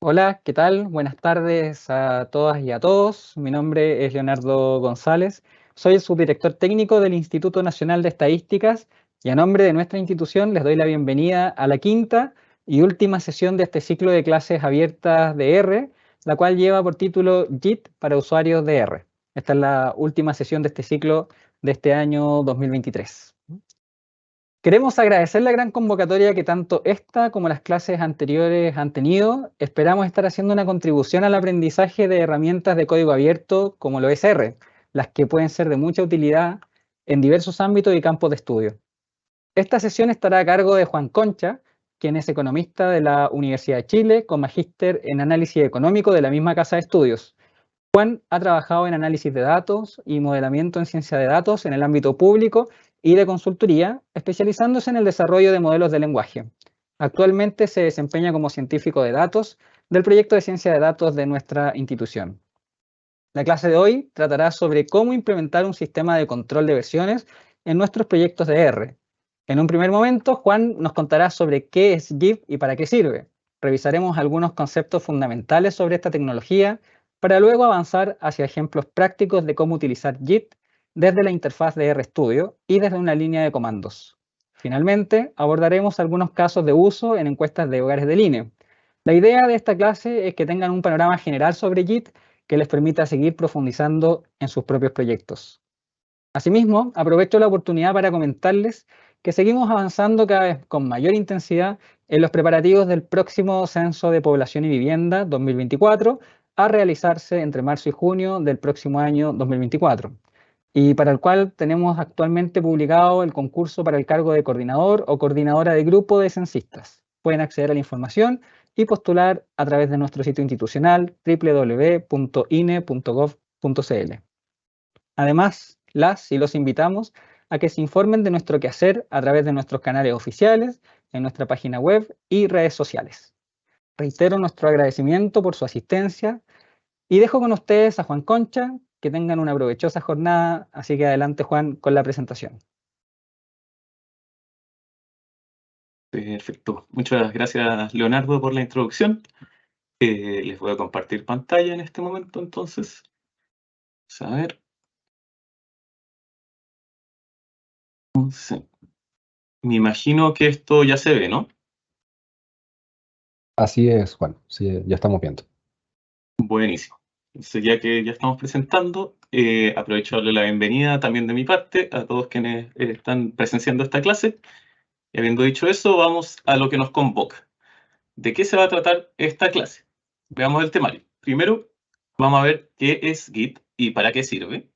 Hola, ¿qué tal? Buenas tardes a todas y a todos. Mi nombre es Leonardo González. Soy el subdirector técnico del Instituto Nacional de Estadísticas y a nombre de nuestra institución les doy la bienvenida a la quinta y última sesión de este ciclo de clases abiertas de R, la cual lleva por título JIT para usuarios de R. Esta es la última sesión de este ciclo de este año 2023. Queremos agradecer la gran convocatoria que tanto esta como las clases anteriores han tenido. Esperamos estar haciendo una contribución al aprendizaje de herramientas de código abierto como lo es R, las que pueden ser de mucha utilidad en diversos ámbitos y campos de estudio. Esta sesión estará a cargo de Juan Concha, quien es economista de la Universidad de Chile con magíster en análisis económico de la misma casa de estudios. Juan ha trabajado en análisis de datos y modelamiento en ciencia de datos en el ámbito público y de consultoría, especializándose en el desarrollo de modelos de lenguaje. Actualmente se desempeña como científico de datos del proyecto de ciencia de datos de nuestra institución. La clase de hoy tratará sobre cómo implementar un sistema de control de versiones en nuestros proyectos de R. En un primer momento, Juan nos contará sobre qué es GIF y para qué sirve. Revisaremos algunos conceptos fundamentales sobre esta tecnología para luego avanzar hacia ejemplos prácticos de cómo utilizar JIT desde la interfaz de RStudio y desde una línea de comandos. Finalmente, abordaremos algunos casos de uso en encuestas de hogares de línea. La idea de esta clase es que tengan un panorama general sobre JIT que les permita seguir profundizando en sus propios proyectos. Asimismo, aprovecho la oportunidad para comentarles que seguimos avanzando cada vez con mayor intensidad en los preparativos del próximo Censo de Población y Vivienda 2024 a realizarse entre marzo y junio del próximo año 2024 y para el cual tenemos actualmente publicado el concurso para el cargo de coordinador o coordinadora de grupo de censistas. Pueden acceder a la información y postular a través de nuestro sitio institucional www.ine.gov.cl. Además, las y los invitamos a que se informen de nuestro quehacer a través de nuestros canales oficiales, en nuestra página web y redes sociales. Reitero nuestro agradecimiento por su asistencia y dejo con ustedes a Juan Concha, que tengan una provechosa jornada, así que adelante Juan con la presentación. Perfecto. Muchas gracias, Leonardo, por la introducción. Les voy a compartir pantalla en este momento, entonces. Vamos a ver. Entonces, me imagino que esto ya se ve, ¿no? Así es, Juan. Sí, ya estamos viendo. Buenísimo. Entonces, ya que ya estamos presentando, aprovecho a darle la bienvenida también de mi parte a todos quienes están presenciando esta clase. Y habiendo dicho eso, vamos a lo que nos convoca. ¿De qué se va a tratar esta clase? Veamos el temario. Primero, vamos a ver qué es Git y para qué sirve.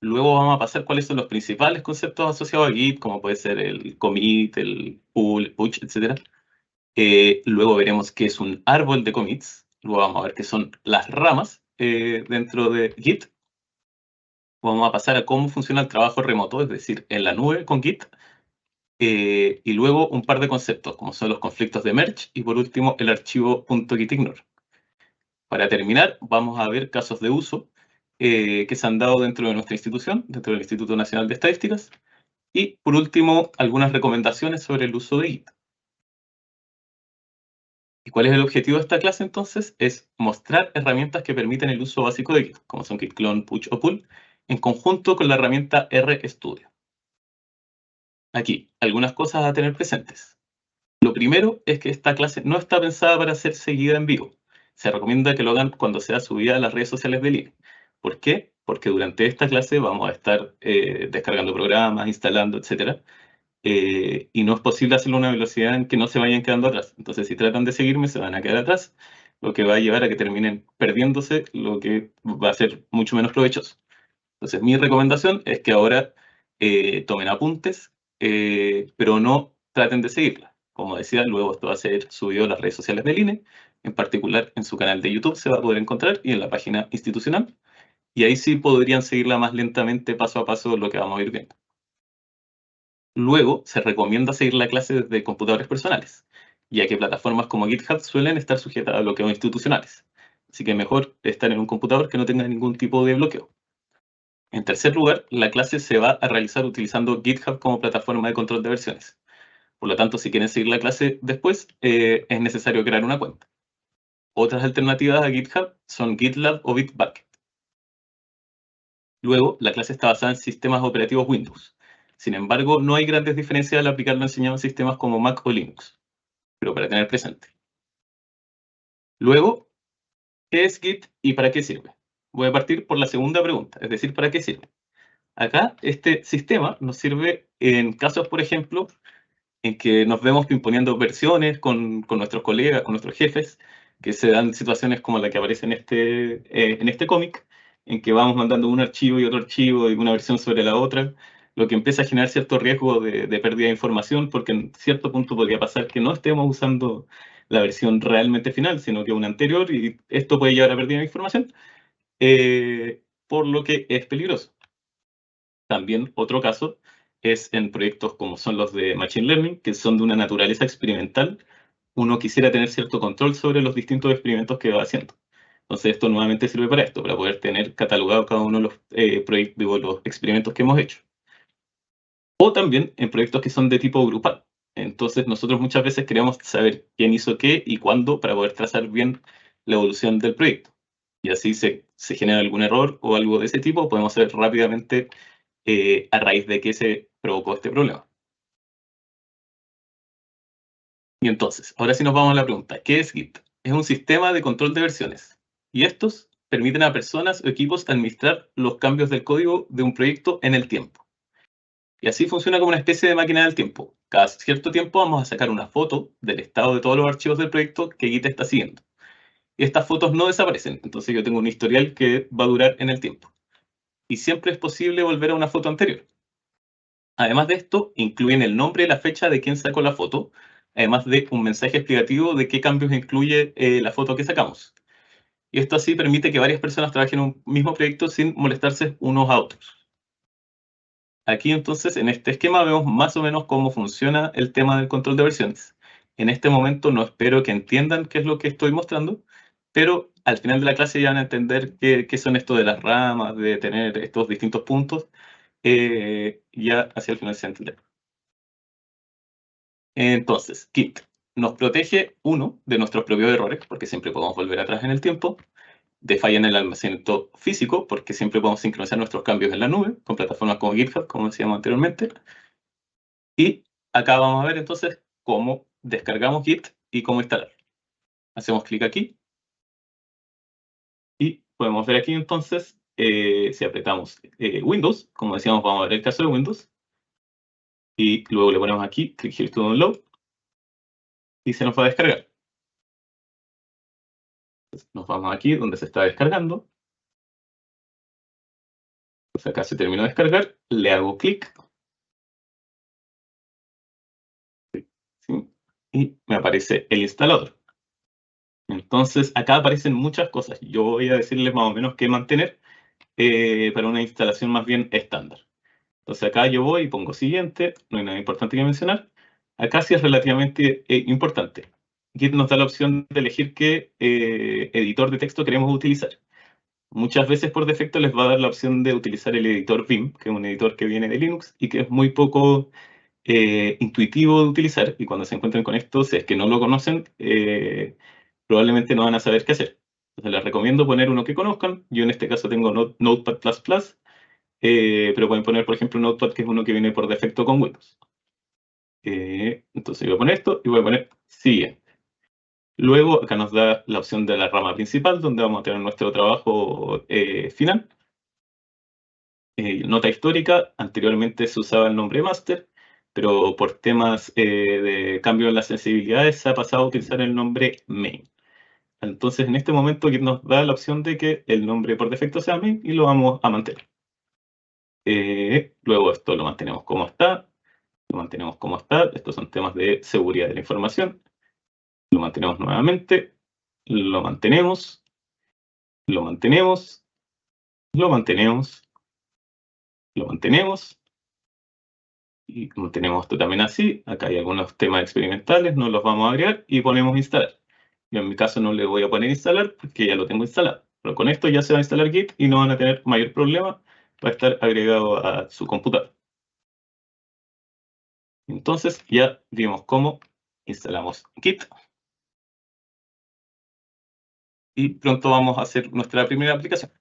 Luego vamos a pasar cuáles son los principales conceptos asociados a Git, como puede ser el commit, el pull, el push, etc. Luego veremos qué es un árbol de commits. Luego vamos a ver qué son las ramas dentro de Git. Vamos a pasar a cómo funciona el trabajo remoto, es decir, en la nube con Git. Y luego un par de conceptos, como son los conflictos de merge y por último el archivo .gitignore. Para terminar, vamos a ver casos de uso que se han dado dentro de nuestra institución, dentro del Instituto Nacional de Estadísticas. Y por último, algunas recomendaciones sobre el uso de Git. ¿Y cuál es el objetivo de esta clase entonces? Es mostrar herramientas que permiten el uso básico de Git, como son git clone, push o pull, en conjunto con la herramienta RStudio. Aquí, algunas cosas a tener presentes. Lo primero es que esta clase no está pensada para ser seguida en vivo. Se recomienda que lo hagan cuando sea subida a las redes sociales del INE. ¿Por qué? Porque durante esta clase vamos a estar descargando programas, instalando, etc. Y no es posible hacerlo a una velocidad en que no se vayan quedando atrás. Entonces, si tratan de seguirme, se van a quedar atrás, lo que va a llevar a que terminen perdiéndose, lo que va a ser mucho menos provechoso. Entonces, mi recomendación es que ahora tomen apuntes, pero no traten de seguirla. Como decía, luego esto va a ser subido a las redes sociales del INE, en particular en su canal de YouTube se va a poder encontrar y en la página institucional. Y ahí sí podrían seguirla más lentamente, paso a paso, lo que vamos a ir viendo. Luego, se recomienda seguir la clase desde computadores personales, ya que plataformas como GitHub suelen estar sujetas a bloqueos institucionales. Así que mejor estar en un computador que no tenga ningún tipo de bloqueo. En tercer lugar, la clase se va a realizar utilizando GitHub como plataforma de control de versiones. Por lo tanto, si quieren seguir la clase después, es necesario crear una cuenta. Otras alternativas a GitHub son GitLab o Bitbucket. Luego, la clase está basada en sistemas operativos Windows. Sin embargo, no hay grandes diferencias al aplicarlo enseñado en sistemas como Mac o Linux, pero para tener presente. Luego, ¿qué es Git y para qué sirve? Voy a partir por la segunda pregunta, es decir, ¿para qué sirve? Acá, este sistema nos sirve en casos, por ejemplo, en que nos vemos imponiendo versiones con nuestros colegas, con nuestros jefes, que se dan situaciones como la que aparece en este cómic, en que vamos mandando un archivo y otro archivo y una versión sobre la otra, lo que empieza a generar cierto riesgo de pérdida de información, porque en cierto punto podría pasar que no estemos usando la versión realmente final, sino que una anterior, y esto puede llevar a pérdida de información, por lo que es peligroso. También otro caso es en proyectos como son los de Machine Learning, que son de una naturaleza experimental. Uno quisiera tener cierto control sobre los distintos experimentos que va haciendo. Entonces esto nuevamente sirve para esto, para poder tener catalogado cada uno de los proyectos, los experimentos que hemos hecho. O también en proyectos que son de tipo grupal. Entonces nosotros muchas veces queremos saber quién hizo qué y cuándo para poder trazar bien la evolución del proyecto. Y así se genera algún error o algo de ese tipo, podemos saber rápidamente a raíz de qué se provocó este problema. Y entonces, ahora sí nos vamos a la pregunta, ¿qué es Git? Es un sistema de control de versiones, y estos permiten a personas o equipos administrar los cambios del código de un proyecto en el tiempo. Y así funciona como una especie de máquina del tiempo. Cada cierto tiempo vamos a sacar una foto del estado de todos los archivos del proyecto que Git está siguiendo. Y estas fotos no desaparecen, entonces yo tengo un historial que va a durar en el tiempo. Y siempre es posible volver a una foto anterior. Además de esto, incluyen el nombre y la fecha de quien sacó la foto, además de un mensaje explicativo de qué cambios incluye la foto que sacamos. Y esto así permite que varias personas trabajen en un mismo proyecto sin molestarse unos a otros. Aquí entonces, en este esquema, vemos más o menos cómo funciona el tema del control de versiones. En este momento no espero que entiendan qué es lo que estoy mostrando, pero al final de la clase ya van a entender qué son esto de las ramas, de tener estos distintos puntos, ya hacia el final se entiende. Entonces, Git nos protege, uno, de nuestros propios errores, porque siempre podemos volver atrás en el tiempo, de falla en el almacenamiento físico, porque siempre podemos sincronizar nuestros cambios en la nube, con plataformas como GitHub, como decíamos anteriormente. Y acá vamos a ver entonces cómo descargamos Git y cómo instalarlo. Hacemos clic aquí, y podemos ver aquí entonces, si apretamos Windows, como decíamos, vamos a ver el caso de Windows, y luego le ponemos aquí, click here to download, y se nos va a descargar. Nos vamos aquí donde se está descargando. Pues acá se terminó de descargar, le hago clic, ¿sí? Y me aparece el instalador. Entonces acá aparecen muchas cosas. Yo voy a decirles más o menos qué mantener para una instalación más bien estándar. Entonces acá yo voy y pongo siguiente, no hay nada importante que mencionar. Acá sí es relativamente importante. Git nos da la opción de elegir qué editor de texto queremos utilizar. Muchas veces por defecto les va a dar la opción de utilizar el editor Vim, que es un editor que viene de Linux y que es muy poco intuitivo de utilizar, y cuando se encuentren con esto, si es que no lo conocen, probablemente no van a saber qué hacer. Entonces les recomiendo poner uno que conozcan. Yo en este caso tengo Notepad++, pero pueden poner, por ejemplo, Notepad, que es uno que viene por defecto con Windows. Entonces voy a poner esto y voy a poner siguiente. Luego acá nos da la opción de la rama principal, donde vamos a tener nuestro trabajo final. Nota histórica, anteriormente se usaba el nombre master, pero por temas de cambio en las sensibilidades se ha pasado a utilizar el nombre main. Entonces en este momento Git nos da la opción de que el nombre por defecto sea main y lo vamos a mantener. Luego esto lo mantenemos como está, lo mantenemos como está. Estos son temas de seguridad de la información. Lo mantenemos nuevamente, lo mantenemos, lo mantenemos, lo mantenemos, lo mantenemos. Y mantenemos esto también así. Acá hay algunos temas experimentales, no los vamos a agregar y ponemos instalar. Yo en mi caso no le voy a poner instalar porque ya lo tengo instalado. Pero con esto ya se va a instalar Git y no van a tener mayor problema para estar agregado a su computador. Entonces ya vimos cómo instalamos Git. y pronto vamos a hacer nuestra primera aplicación.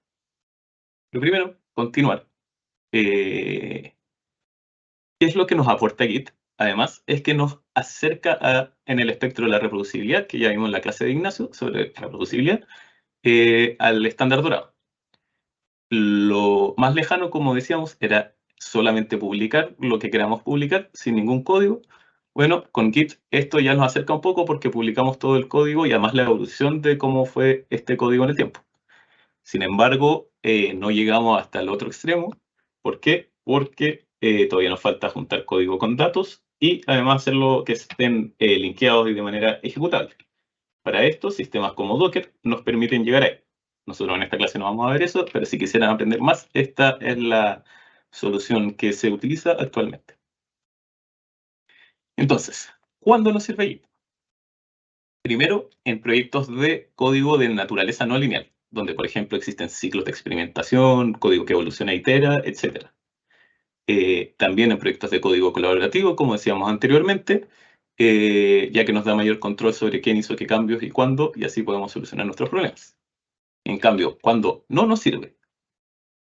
Lo primero, continuar. ¿Qué es lo que nos aporta Git? Además, es que nos acerca en el espectro de la reproducibilidad, que ya vimos en la clase de Ignacio sobre reproducibilidad, al estándar dorado. Lo más lejano, como decíamos, era solamente publicar lo que queramos publicar sin ningún código. Bueno, con Git esto ya nos acerca un poco porque publicamos todo el código y además la evolución de cómo fue este código en el tiempo. Sin embargo, no llegamos hasta el otro extremo. ¿Por qué? Porque todavía nos falta juntar código con datos y además hacerlo que estén linkeados y de manera ejecutable. Para esto, sistemas como Docker nos permiten llegar ahí. Nosotros en esta clase no vamos a ver eso, pero si quisieran aprender más, esta es la solución que se utiliza actualmente. Entonces, ¿cuándo nos sirve Git? Primero, en proyectos de código de naturaleza no lineal, donde, por ejemplo, existen ciclos de experimentación, código que evoluciona e itera, etc. También en proyectos de código colaborativo, como decíamos anteriormente, ya que nos da mayor control sobre quién hizo qué cambios y cuándo, y así podemos solucionar nuestros problemas. En cambio, cuando no nos sirve,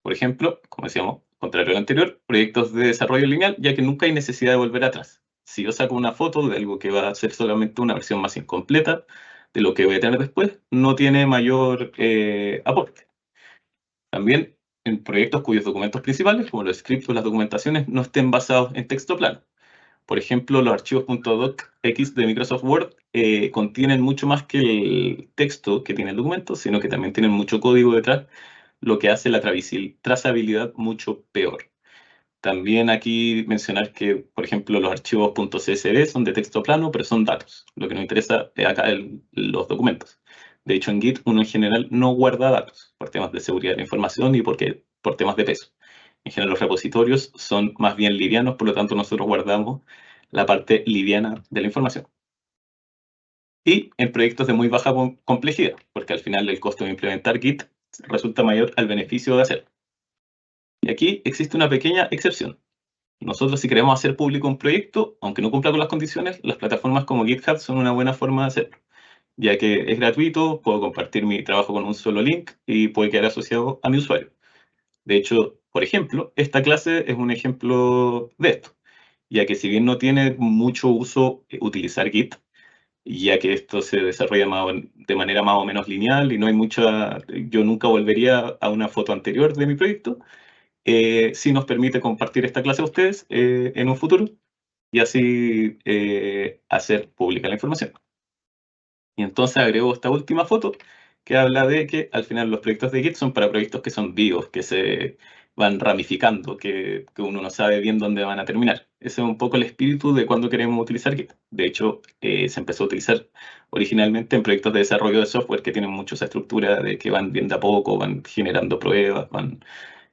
por ejemplo, como decíamos, contrario al anterior, proyectos de desarrollo lineal, ya que nunca hay necesidad de volver atrás. Si yo saco una foto de algo que va a ser solamente una versión más incompleta de lo que voy a tener después, no tiene mayor aporte. También en proyectos cuyos documentos principales, como los scripts o las documentaciones, no estén basados en texto plano. Por ejemplo, los archivos .docx de Microsoft Word contienen mucho más que el texto que tiene el documento, sino que también tienen mucho código detrás, lo que hace la trazabilidad mucho peor. También aquí mencionar que, por ejemplo, los archivos .csv son de texto plano, pero son datos. Lo que nos interesa es acá los documentos. De hecho, en Git uno en general no guarda datos por temas de seguridad de la información y por temas de peso. En general los repositorios son más bien livianos, por lo tanto nosotros guardamos la parte liviana de la información. Y en proyectos de muy baja complejidad, porque al final el costo de implementar Git resulta mayor al beneficio de hacerlo. Y aquí existe una pequeña excepción. Nosotros, si queremos hacer público un proyecto, aunque no cumpla con las condiciones, las plataformas como GitHub son una buena forma de hacerlo, ya que es gratuito, puedo compartir mi trabajo con un solo link y puede quedar asociado a mi usuario. De hecho, por ejemplo, esta clase es un ejemplo de esto, ya que si bien no tiene mucho uso utilizar Git, ya que esto se desarrolla de manera más o menos lineal y no hay mucha, yo nunca volvería a una foto anterior de mi proyecto, sí nos permite compartir esta clase a ustedes en un futuro y así hacer pública la información. Y entonces agrego esta última foto que habla de que al final los proyectos de Git son para proyectos que son vivos, que se van ramificando, que uno no sabe bien dónde van a terminar. Ese es un poco el espíritu de cuando queremos utilizar Git. De hecho, se empezó a utilizar originalmente en proyectos de desarrollo de software que tienen mucho esa estructura de que van bien de a poco, van generando pruebas, van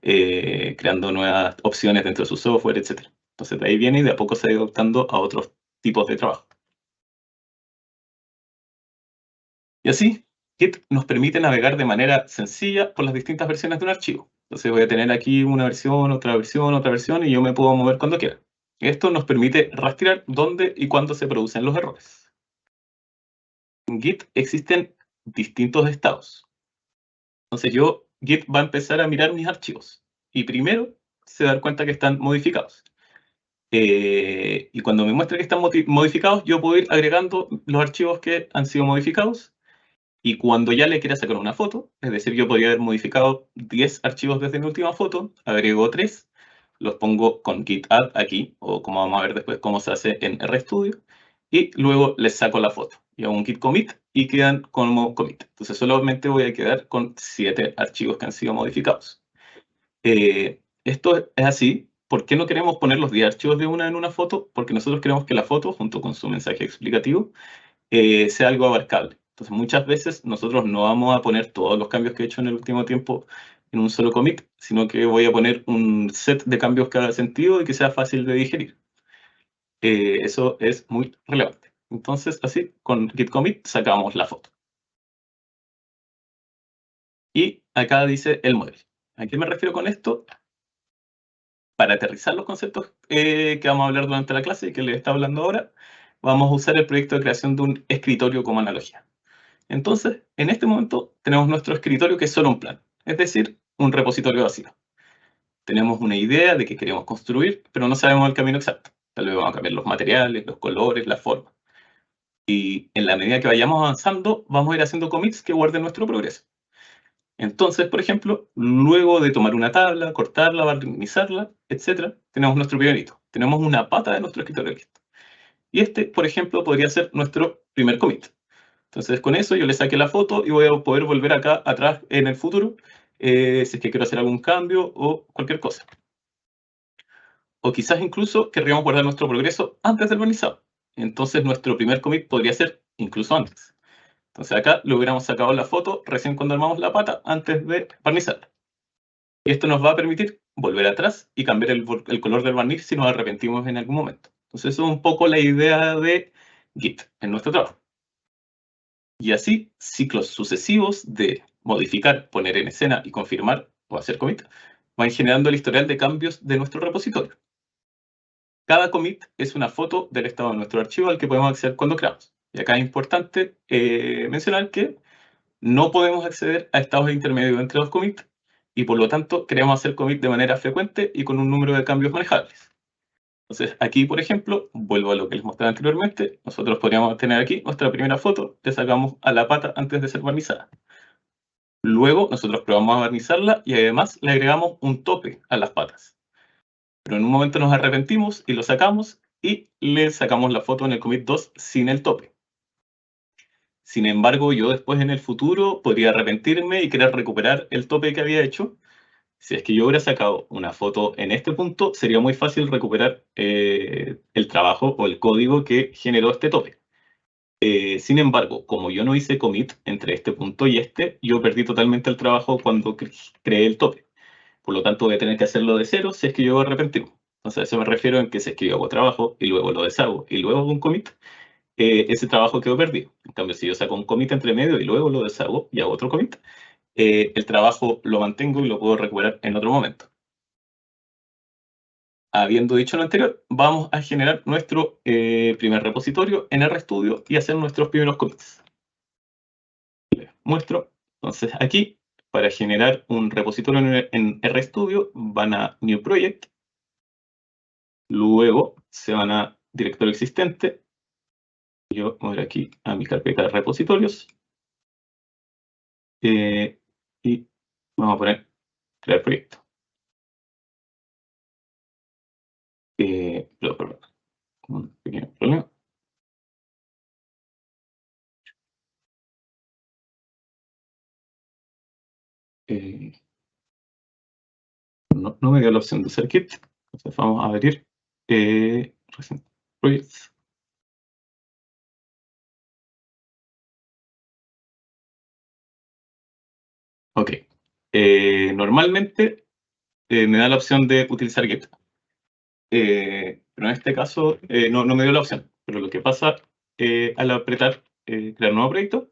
creando nuevas opciones dentro de su software, etc. Entonces de ahí viene y de a poco se ha ido adoptando a otros tipos de trabajo. Y así, Git nos permite navegar de manera sencilla por las distintas versiones de un archivo. Entonces voy a tener aquí una versión, otra versión, otra versión, y yo me puedo mover cuando quiera. Esto nos permite rastrear dónde y cuándo se producen los errores. En Git existen distintos estados. Entonces Git va a empezar a mirar mis archivos. Y primero se va a dar cuenta que están modificados. Y cuando me muestra que están modificados, yo puedo ir agregando los archivos que han sido modificados. Y cuando ya le quiera sacar una foto, es decir, yo podría haber modificado 10 archivos desde mi última foto, agrego 3, los pongo con git add aquí, o como vamos a ver después cómo se hace en RStudio, y luego les saco la foto. Y hago un git commit y quedan como commit. Entonces solamente voy a quedar con 7 archivos que han sido modificados. Esto es así. ¿Por qué no queremos poner los 10 archivos de una en una foto? Porque nosotros queremos que la foto, junto con su mensaje explicativo, sea algo abarcable. Entonces, muchas veces nosotros no vamos a poner todos los cambios que he hecho en el último tiempo en un solo commit, sino que voy a poner un set de cambios que haga sentido y que sea fácil de digerir. Eso es muy relevante. Entonces, así, con git commit sacamos la foto. Y acá dice el modelo. ¿A qué me refiero con esto? Para aterrizar los conceptos que vamos a hablar durante la clase y que les está hablando ahora, vamos a usar el proyecto de creación de un escritorio como analogía. Entonces, en este momento tenemos nuestro escritorio que es solo un plan, es decir, un repositorio vacío. Tenemos una idea de qué queremos construir, pero no sabemos el camino exacto. Tal vez vamos a cambiar los materiales, los colores, la forma. Y en la medida que vayamos avanzando, vamos a ir haciendo commits que guarden nuestro progreso. Entonces, por ejemplo, luego de tomar una tabla, cortarla, barnizarla, etc., tenemos nuestro pionito. Tenemos una pata de nuestro escritorio listo. Y este, por ejemplo, podría ser nuestro primer commit. Entonces, con eso yo le saqué la foto y voy a poder volver acá atrás en el futuro si es que quiero hacer algún cambio o cualquier cosa. O quizás incluso querríamos guardar nuestro progreso antes del barnizado. Entonces, nuestro primer commit podría ser incluso antes. Entonces, acá le hubiéramos sacado la foto recién cuando armamos la pata antes de barnizarla. Y esto nos va a permitir volver atrás y cambiar el color del barniz si nos arrepentimos en algún momento. Entonces, eso es un poco la idea de Git en nuestro trabajo. Y así, ciclos sucesivos de modificar, poner en escena y confirmar o hacer commit van generando el historial de cambios de nuestro repositorio. Cada commit es una foto del estado de nuestro archivo al que podemos acceder cuando creamos. Y acá es importante mencionar que no podemos acceder a estados intermedios entre los commits y por lo tanto queremos hacer commit de manera frecuente y con un número de cambios manejables. Entonces aquí, por ejemplo, vuelvo a lo que les mostré anteriormente, nosotros podríamos tener aquí nuestra primera foto, le sacamos a la pata antes de ser barnizada. Luego nosotros probamos a barnizarla y además le agregamos un tope a las patas. Pero en un momento nos arrepentimos y lo sacamos y le sacamos la foto en el commit 2 sin el tope. Sin embargo, yo después en el futuro podría arrepentirme y querer recuperar el tope que había hecho. Si es que yo hubiera sacado una foto en este punto, sería muy fácil recuperar el trabajo o el código que generó este tope. Sin embargo, como yo no hice commit entre este punto y este, yo perdí totalmente el trabajo cuando creé el tope. Por lo tanto, voy a tener que hacerlo de cero si es que yo arrepentimos. Entonces, a eso me refiero en que si es que yo hago trabajo y luego lo deshago y luego hago un commit, ese trabajo quedó perdido. En cambio, si yo saco un commit entre medio y luego lo deshago y hago otro commit, el trabajo lo mantengo y lo puedo recuperar en otro momento. Habiendo dicho lo anterior, vamos a generar nuestro primer repositorio en RStudio y hacer nuestros primeros commits. Les muestro. Entonces aquí, para generar un repositorio en RStudio, van a New Project, luego se van a directorio existente. Yo voy a ir aquí a mi carpeta de repositorios y vamos a poner crear proyecto. Perdón, un pequeño problema. No me dio la opción de hacer Git. Entonces vamos a abrir Recent Projects. Ok. Normalmente me da la opción de utilizar Git. Pero en este caso no me dio la opción. Pero lo que pasa al apretar crear nuevo proyecto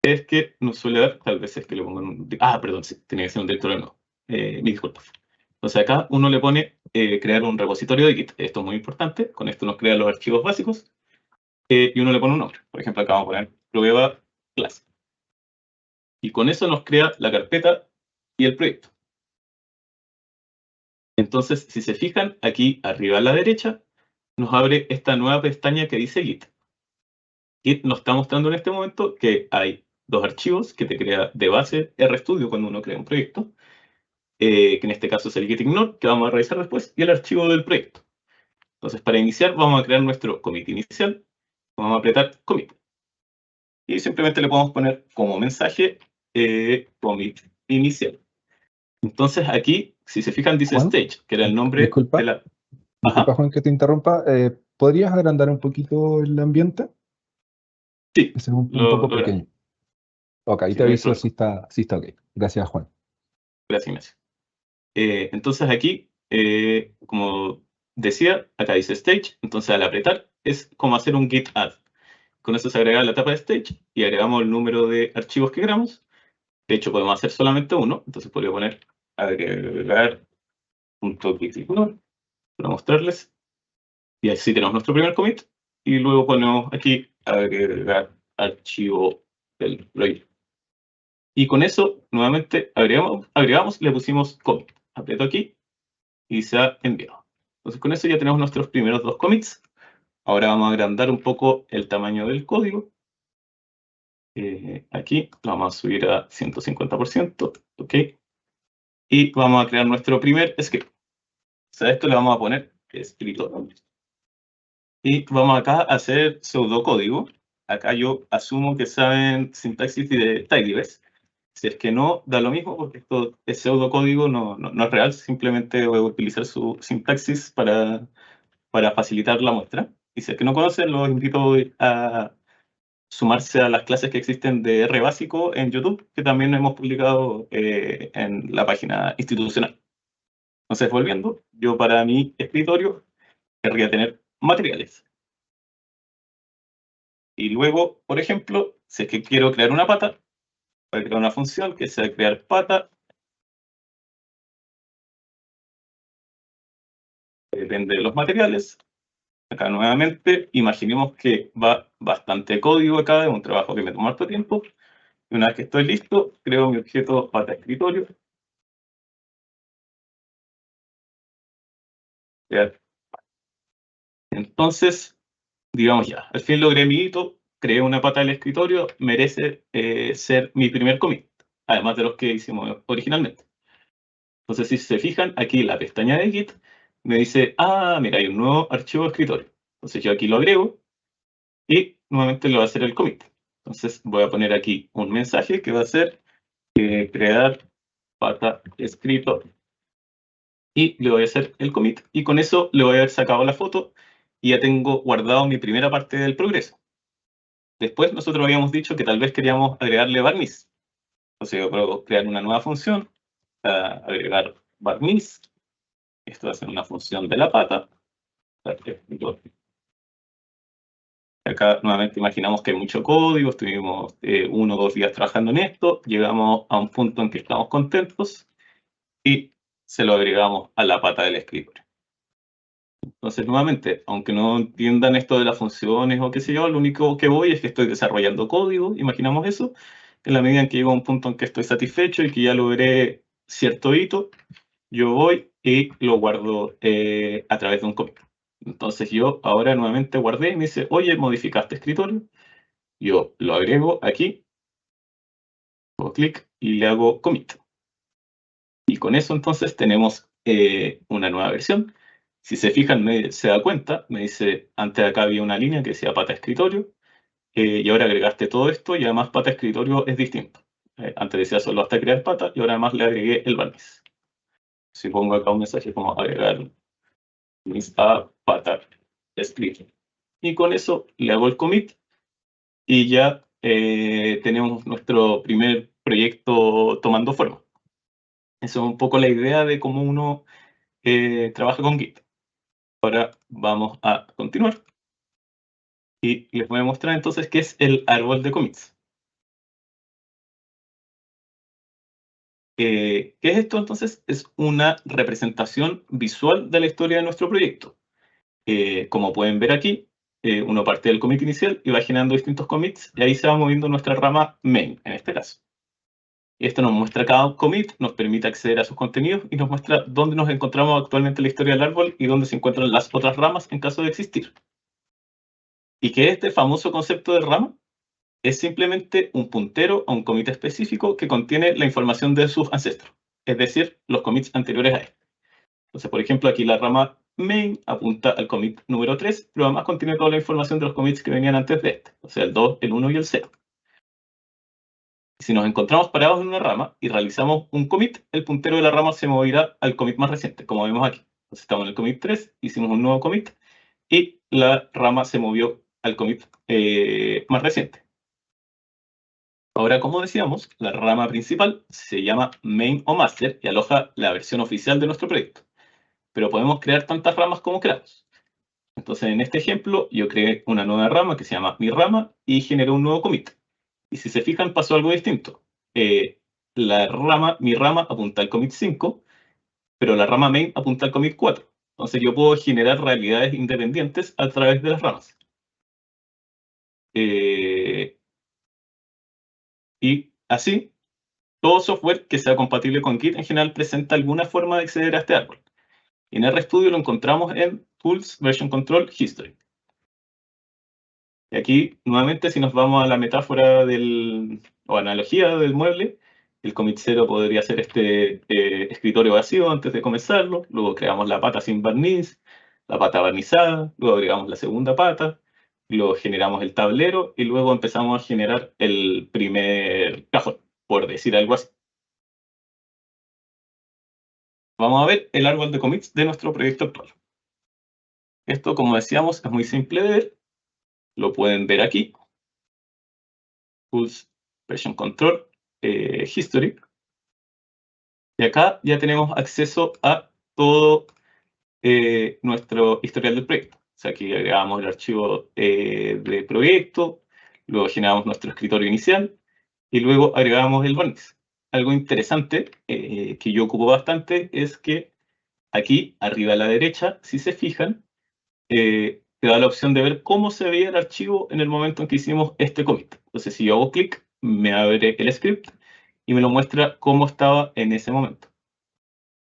es que nos suele dar, tal vez es que le pongo un... perdón, sí, tenía que ser un directorio nuevo. Mis disculpas. Entonces acá uno le pone crear un repositorio de Git. Esto es muy importante. Con esto nos crea los archivos básicos. Y uno le pone un nombre. Por ejemplo, acá vamos a poner prueba clase. Y con eso nos crea la carpeta y el proyecto. Entonces, si se fijan, aquí arriba a la derecha, nos abre esta nueva pestaña que dice Git. Git nos está mostrando en este momento que hay dos archivos que te crea de base RStudio cuando uno crea un proyecto, que en este caso es el gitignore, que vamos a revisar después, y el archivo del proyecto. Entonces, para iniciar, vamos a crear nuestro commit inicial. Vamos a apretar commit. Y simplemente le podemos poner como mensaje commit inicial. Entonces aquí, si se fijan, dice Juan, stage, que era el nombre disculpa, de la... disculpa, Juan, que te interrumpa. ¿Podrías agrandar un poquito el ambiente? Sí, Ese es un poco lo pequeño. Ok, ahí sí, te no hay aviso problema. si está ok. Gracias, Juan. Gracias, Ignacio. Entonces aquí, como decía, acá dice stage, entonces al apretar es como hacer un git add. Con eso se agrega la etapa de stage y agregamos el número de archivos que queramos. De hecho, podemos hacer solamente uno, entonces podría poner agregar.gitignore para mostrarles. Y así tenemos nuestro primer commit. Y luego ponemos aquí agregar archivo del proyecto. Y con eso, nuevamente, agregamos, le pusimos commit. Aprieto aquí y se ha enviado. Entonces, con eso ya tenemos nuestros primeros 2 commits. Ahora vamos a agrandar un poco el tamaño del código. Aquí lo vamos a subir a 150%. Ok. Y vamos a crear nuestro primer script. A esto le vamos a poner escrito. Y vamos acá a hacer pseudocódigo. Acá yo asumo que saben sintaxis de Tidyverse. Si es que no, da lo mismo porque esto es pseudocódigo, no es real. Simplemente voy a utilizar su sintaxis para facilitar la muestra. Y si es que no conocen, los invito a sumarse a las clases que existen de R básico en YouTube, que también hemos publicado en la página institucional. Entonces, volviendo, yo para mi escritorio querría tener materiales. Y luego, por ejemplo, si es que quiero crear una pata, voy a crear una función que sea crear pata. Depende de los materiales. Acá nuevamente, imaginemos que va bastante código acá, es un trabajo que me toma harto tiempo. Y una vez que estoy listo, creo mi objeto pata escritorio. Entonces, digamos ya, al fin logré mi hito, creé una pata del escritorio, merece ser mi primer commit, además de los que hicimos originalmente. Entonces, si se fijan, aquí la pestaña de Git me dice, ah, mira, hay un nuevo archivo de escritorio. Entonces yo aquí lo agrego y nuevamente lo va a hacer el commit. Entonces voy a poner aquí un mensaje que va a ser crear pata escritorio. Y le voy a hacer el commit y con eso le voy a haber sacado la foto y ya tengo guardado mi primera parte del progreso. Después nosotros habíamos dicho que tal vez queríamos agregarle barniz. Entonces yo puedo crear una nueva función, agregar barniz. Esto va a ser una función de la pata. Acá nuevamente imaginamos que hay mucho código, estuvimos 1 o 2 días trabajando en esto, llegamos a un punto en que estamos contentos y se lo agregamos a la pata del escritorio. Entonces, nuevamente, aunque no entiendan esto de las funciones o qué sé yo, lo único que voy es que estoy desarrollando código, imaginamos eso, en la medida en que llego a un punto en que estoy satisfecho y que ya logré cierto hito, yo voy y lo guardo a través de un commit. Entonces yo ahora nuevamente guardé y me dice, oye, modificaste escritorio. Yo lo agrego aquí, hago clic y le hago commit. Y con eso entonces tenemos una nueva versión. Si se fijan, se da cuenta, me dice, antes acá había una línea que decía pata escritorio, y ahora agregaste todo esto y además pata escritorio es distinto. Antes decía solo hasta crear pata y ahora además le agregué el barniz. Si pongo acá un mensaje como agregar barniz a pata escritorio. Y con eso le hago el commit y ya tenemos nuestro primer proyecto tomando forma. Eso es un poco la idea de cómo uno trabaja con Git. Ahora vamos a continuar y les voy a mostrar entonces qué es el árbol de commits. ¿Qué es esto entonces? Es una representación visual de la historia de nuestro proyecto. Como pueden ver aquí, uno parte del commit inicial y va generando distintos commits y ahí se va moviendo nuestra rama main, en este caso. Y esto nos muestra cada commit, nos permite acceder a sus contenidos y nos muestra dónde nos encontramos actualmente en la historia del árbol y dónde se encuentran las otras ramas en caso de existir. ¿Y qué es este famoso concepto de rama? Es simplemente un puntero a un commit específico que contiene la información de sus ancestros, es decir, los commits anteriores a este. Entonces, por ejemplo, aquí la rama main apunta al commit número 3, pero además contiene toda la información de los commits que venían antes de este, o sea, el 2, el 1 y el 0. Si nos encontramos parados en una rama y realizamos un commit, el puntero de la rama se moverá al commit más reciente, como vemos aquí. Entonces estamos en el commit 3, hicimos un nuevo commit y la rama se movió al commit más reciente. Ahora, como decíamos, la rama principal se llama main o master y aloja la versión oficial de nuestro proyecto. Pero podemos crear tantas ramas como queramos. Entonces, en este ejemplo, yo creé una nueva rama que se llama mi rama y generé un nuevo commit. Y si se fijan, pasó algo distinto. Mi rama apunta al commit 5, pero la rama main apunta al commit 4. Entonces yo puedo generar realidades independientes a través de las ramas. Y así, todo software que sea compatible con Git en general presenta alguna forma de acceder a este árbol. Y en RStudio lo encontramos en Tools, Version Control, History. Y aquí, nuevamente, si nos vamos a la metáfora o analogía del mueble, el commit 0 podría ser este escritorio vacío antes de comenzarlo, luego creamos la pata sin barniz, la pata barnizada, luego agregamos la segunda pata, luego generamos el tablero y luego empezamos a generar el primer cajón, por decir algo así. Vamos a ver el árbol de commits de nuestro proyecto actual. Esto, como decíamos, es muy simple de ver. Lo pueden ver aquí. Tools, Version Control, History. Y acá ya tenemos acceso a todo nuestro historial del proyecto. O sea, aquí agregamos el archivo de proyecto, luego generamos nuestro escritorio inicial y luego agregamos el barniz. Algo interesante que yo ocupo bastante es que aquí, arriba a la derecha, si se fijan, te da la opción de ver cómo se veía el archivo en el momento en que hicimos este commit. Entonces, si yo hago clic, me abre el script y me lo muestra cómo estaba en ese momento.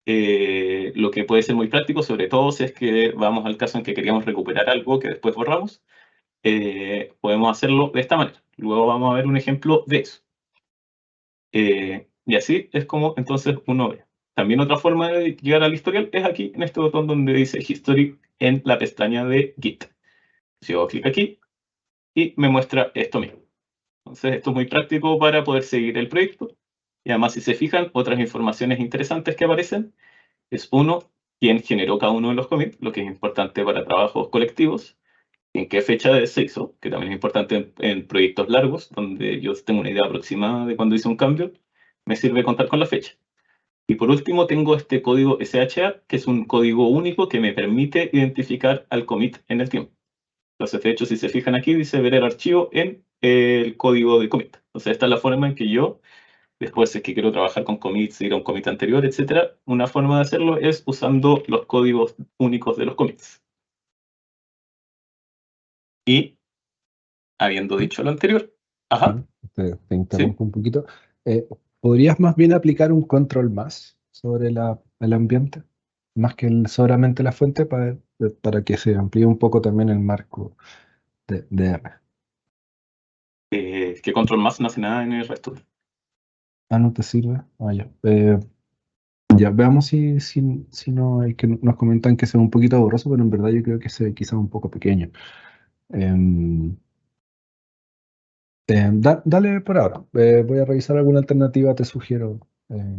Lo que puede ser muy práctico, sobre todo si es que vamos al caso en que queríamos recuperar algo que después borramos, podemos hacerlo de esta manera. Luego vamos a ver un ejemplo de eso. Y así es como entonces uno ve. También otra forma de llegar al historial es aquí en este botón donde dice History en la pestaña de Git. Si hago clic aquí y me muestra esto mismo. Entonces esto es muy práctico para poder seguir el proyecto. Y además, si se fijan, otras informaciones interesantes que aparecen es uno, quién generó cada uno de los commits, lo que es importante para trabajos colectivos, en qué fecha se hizo, que también es importante en proyectos largos, donde yo tengo una idea aproximada de cuándo hice un cambio, me sirve contar con la fecha. Y por último tengo este código SHA, que es un código único que me permite identificar al commit en el tiempo. Entonces, de hecho, si se fijan aquí, dice ver el archivo en el código de commit. Entonces, esta es la forma en que yo, después si es que quiero trabajar con commits, ir a un commit anterior, etcétera, una forma de hacerlo es usando los códigos únicos de los commits. Y, habiendo dicho lo anterior, ajá, Te interrumpo un poquito. ¿Podrías más bien aplicar un control más sobre el ambiente? Más que solamente la fuente para que se amplíe un poco también el marco de R. que control más no hace nada en el resto. Ah, ¿no te sirve? Ah, ya. Ya, veamos si no hay que nos comentan que sea un poquito borroso, pero en verdad yo creo que se quizás un poco pequeño. Em, dale por ahora. Voy a revisar alguna alternativa, te sugiero.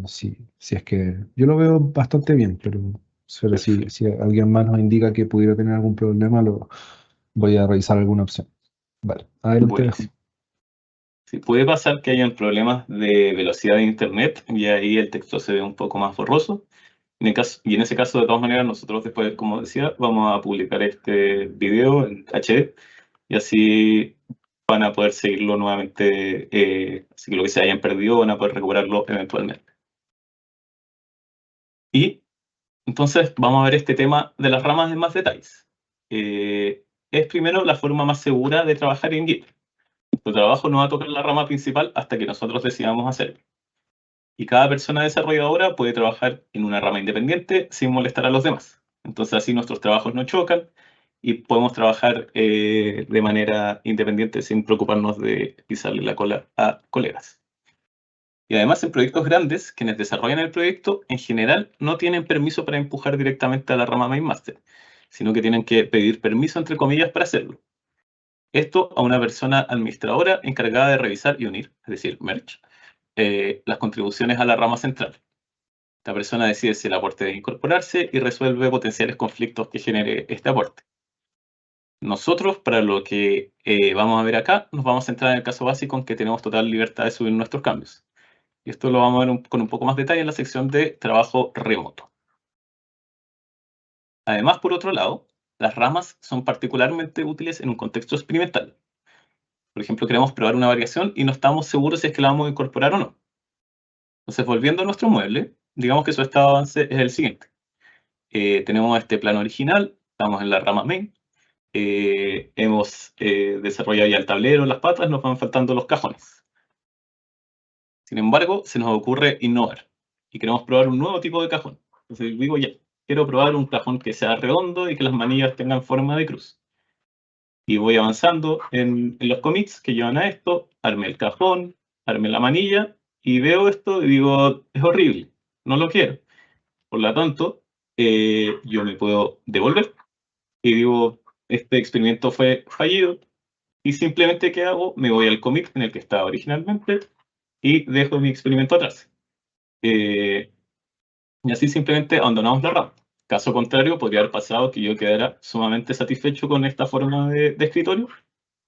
Si es que yo lo veo bastante bien, pero si alguien más nos indica que pudiera tener algún problema, voy a revisar alguna opción. Vale, adelante, dejo. Buenísimo. Sí, puede pasar que hayan problemas de velocidad de internet y ahí el texto se ve un poco más borroso. Y en ese caso, de todas maneras, nosotros después, como decía, vamos a publicar este video en HD y así van a poder seguirlo nuevamente. Así que lo que se hayan perdido van a poder recuperarlo eventualmente. Y entonces vamos a ver este tema de las ramas en más detalles. Es primero la forma más segura de trabajar en Git. Nuestro trabajo no va a tocar la rama principal hasta que nosotros decidamos hacerlo. Y cada persona desarrolladora puede trabajar en una rama independiente sin molestar a los demás. Entonces así nuestros trabajos no chocan y podemos trabajar de manera independiente sin preocuparnos de pisarle la cola a colegas. Y además en proyectos grandes, quienes desarrollan el proyecto en general no tienen permiso para empujar directamente a la rama main master, sino que tienen que pedir permiso entre comillas para hacerlo. Esto a una persona administradora encargada de revisar y unir, es decir, merge, las contribuciones a la rama central. La persona decide si el aporte debe incorporarse y resuelve potenciales conflictos que genere este aporte. Nosotros, para lo que vamos a ver acá, nos vamos a centrar en el caso básico en que tenemos total libertad de subir nuestros cambios. Y esto lo vamos a ver con un poco más detalle en la sección de trabajo remoto. Además, por otro lado, las ramas son particularmente útiles en un contexto experimental. Por ejemplo, queremos probar una variación y no estamos seguros si es que la vamos a incorporar o no. Entonces, volviendo a nuestro mueble, digamos que su estado de avance es el siguiente. Tenemos este plano original, estamos en la rama main, hemos desarrollado ya el tablero, las patas, nos van faltando los cajones. Sin embargo, se nos ocurre innovar y queremos probar un nuevo tipo de cajón. Entonces digo, ya, quiero probar un cajón que sea redondo y que las manillas tengan forma de cruz. Y voy avanzando en los commits que llevan a esto, armé el cajón, armé la manilla, y veo esto y digo, es horrible, no lo quiero. Por lo tanto, yo me puedo devolver y digo, este experimento fue fallido, y simplemente, ¿qué hago? Me voy al commit en el que estaba originalmente y dejo mi experimento atrás. Y así simplemente abandonamos la rama. Caso contrario, podría haber pasado que yo quedara sumamente satisfecho con esta forma de escritorio,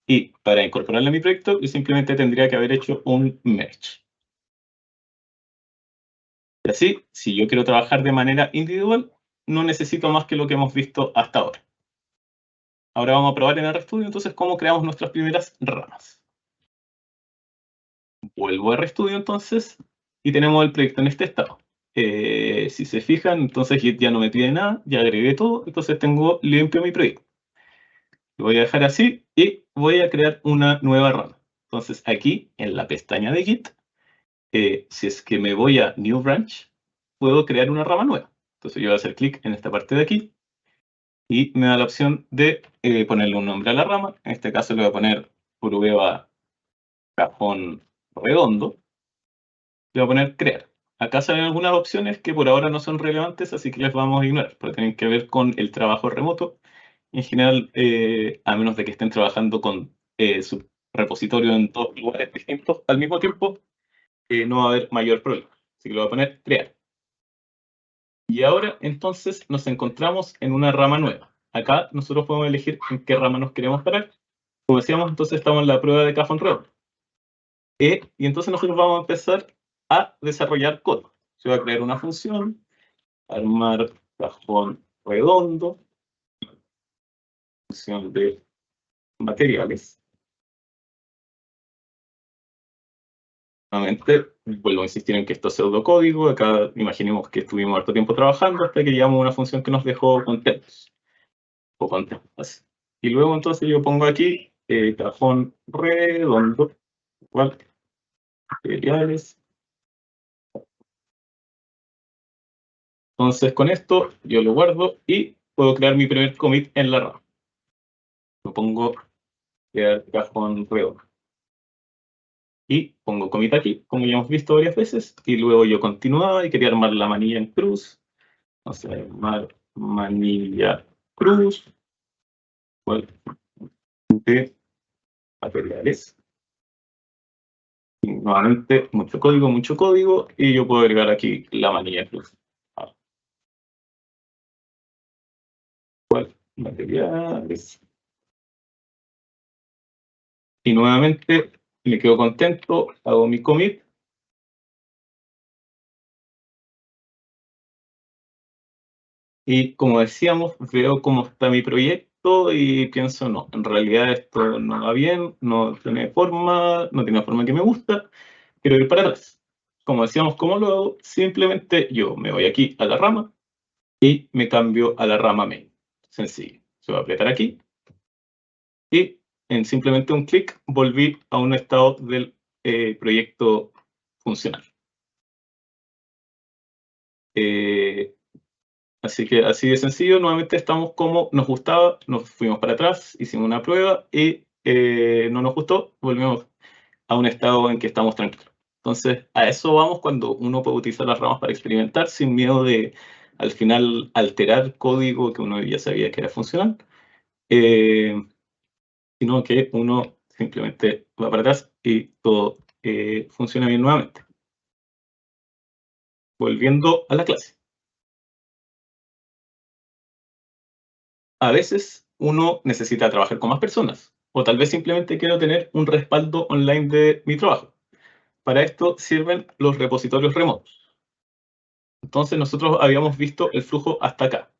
y para incorporarla a mi proyecto, yo simplemente tendría que haber hecho un merge. Y así, si yo quiero trabajar de manera individual, no necesito más que lo que hemos visto hasta ahora. Ahora vamos a probar en RStudio, entonces, cómo creamos nuestras primeras ramas. Vuelvo a RStudio, entonces, y tenemos el proyecto en este estado. Si se fijan, entonces Git ya no me pide nada, ya agregué todo, entonces tengo limpio mi proyecto. Lo voy a dejar así y voy a crear una nueva rama. Entonces, aquí, en la pestaña de Git, si es que me voy a New Branch, puedo crear una rama nueva. Entonces yo voy a hacer clic en esta parte de aquí y me da la opción de ponerle un nombre a la rama. En este caso le voy a poner prueba cajón redondo. Le voy a poner crear. Acá salen algunas opciones que por ahora no son relevantes, así que les vamos a ignorar, pero tienen que ver con el trabajo remoto. En general, a menos de que estén trabajando con su repositorio en dos lugares distintos al mismo tiempo, no va a haber mayor problema. Así que le voy a poner crear. Y ahora entonces nos encontramos en una rama nueva. Acá nosotros podemos elegir en qué rama nos queremos parar. Como decíamos, entonces estamos en la prueba de cajón redondo. Y entonces nosotros vamos a empezar a desarrollar código. Se va a crear una función, armar cajón redondo, función de materiales. Nuevamente, vuelvo a insistir en que esto es pseudocódigo. Acá imaginemos que estuvimos harto tiempo trabajando hasta que llegamos a una función que nos dejó contentos. O contentos. Y luego entonces yo pongo aquí cajón redondo, igual, materiales. Entonces con esto yo lo guardo y puedo crear mi primer commit en la rama. Lo pongo crear cajón redondo. Y pongo commit aquí, como ya hemos visto varias veces, y luego yo continuaba y quería armar la manilla en cruz. Vamos a armar manilla cruz, igual, de materiales. Y nuevamente, mucho código, y yo puedo agregar aquí la manilla cruz. Materiales. Y nuevamente me quedo contento, hago mi commit. Y como decíamos, veo cómo está mi proyecto y pienso, no, en realidad esto no va bien, no tiene forma que me gusta, quiero ir para atrás. Como decíamos, ¿cómo lo hago? Simplemente yo me voy aquí a la rama y me cambio a la rama main. Sencillo. Se va a apretar aquí y en simplemente un clic volví a un estado del proyecto funcional. Así que así de sencillo, nuevamente estamos como nos gustaba, nos fuimos para atrás, hicimos una prueba y no nos gustó, volvimos a un estado en que estamos tranquilos. Entonces, a eso vamos cuando uno puede utilizar las ramas para experimentar sin miedo de, al final, alterar código que uno ya sabía que era funcional, sino que uno simplemente va para atrás y todo funciona bien nuevamente. Volviendo a la clase. A veces uno necesita trabajar con más personas, o tal vez simplemente quiero tener un respaldo online de mi trabajo. Para esto sirven los repositorios remotos. Entonces nosotros habíamos visto el flujo hasta acá.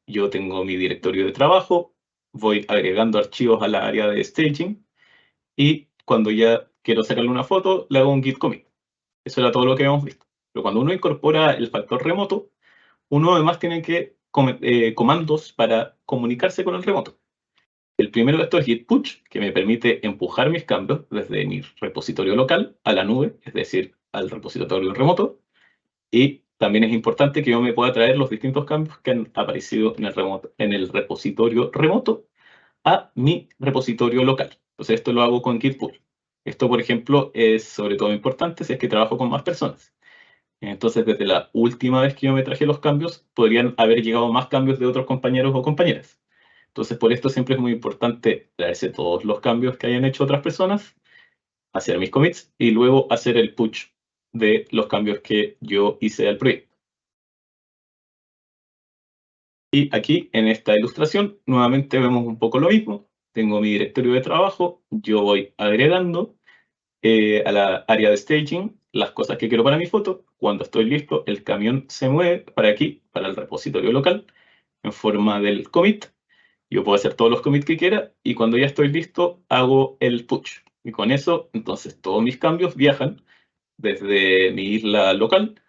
Yo tengo mi directorio de trabajo, voy agregando archivos a la área de staging, y cuando ya quiero sacarle una foto, le hago un git commit. Eso era todo lo que habíamos visto. Pero cuando uno incorpora el factor remoto, uno además tiene que comandos para comunicarse con el remoto. El primero de estos es Git Push, que me permite empujar mis cambios desde mi repositorio local a la nube, es decir, al repositorio remoto. Y también es importante que yo me pueda traer los distintos cambios que han aparecido en el repositorio remoto a mi repositorio local. Entonces esto lo hago con Git Pull. Esto, por ejemplo, es sobre todo importante si es que trabajo con más personas. Entonces, desde la última vez que yo me traje los cambios, podrían haber llegado más cambios de otros compañeros o compañeras. Entonces, por esto siempre es muy importante traerse todos los cambios que hayan hecho otras personas, hacer mis commits y luego hacer el push de los cambios que yo hice al proyecto. Y aquí, en esta ilustración, nuevamente vemos un poco lo mismo. Tengo mi directorio de trabajo, yo voy agregando a la área de staging las cosas que quiero para mi foto. Cuando estoy listo, el camión se mueve para aquí, para el repositorio local, en forma del commit. Yo puedo hacer todos los commits que quiera y cuando ya estoy listo, hago el push. Y con eso, entonces, todos mis cambios viajan desde mi isla local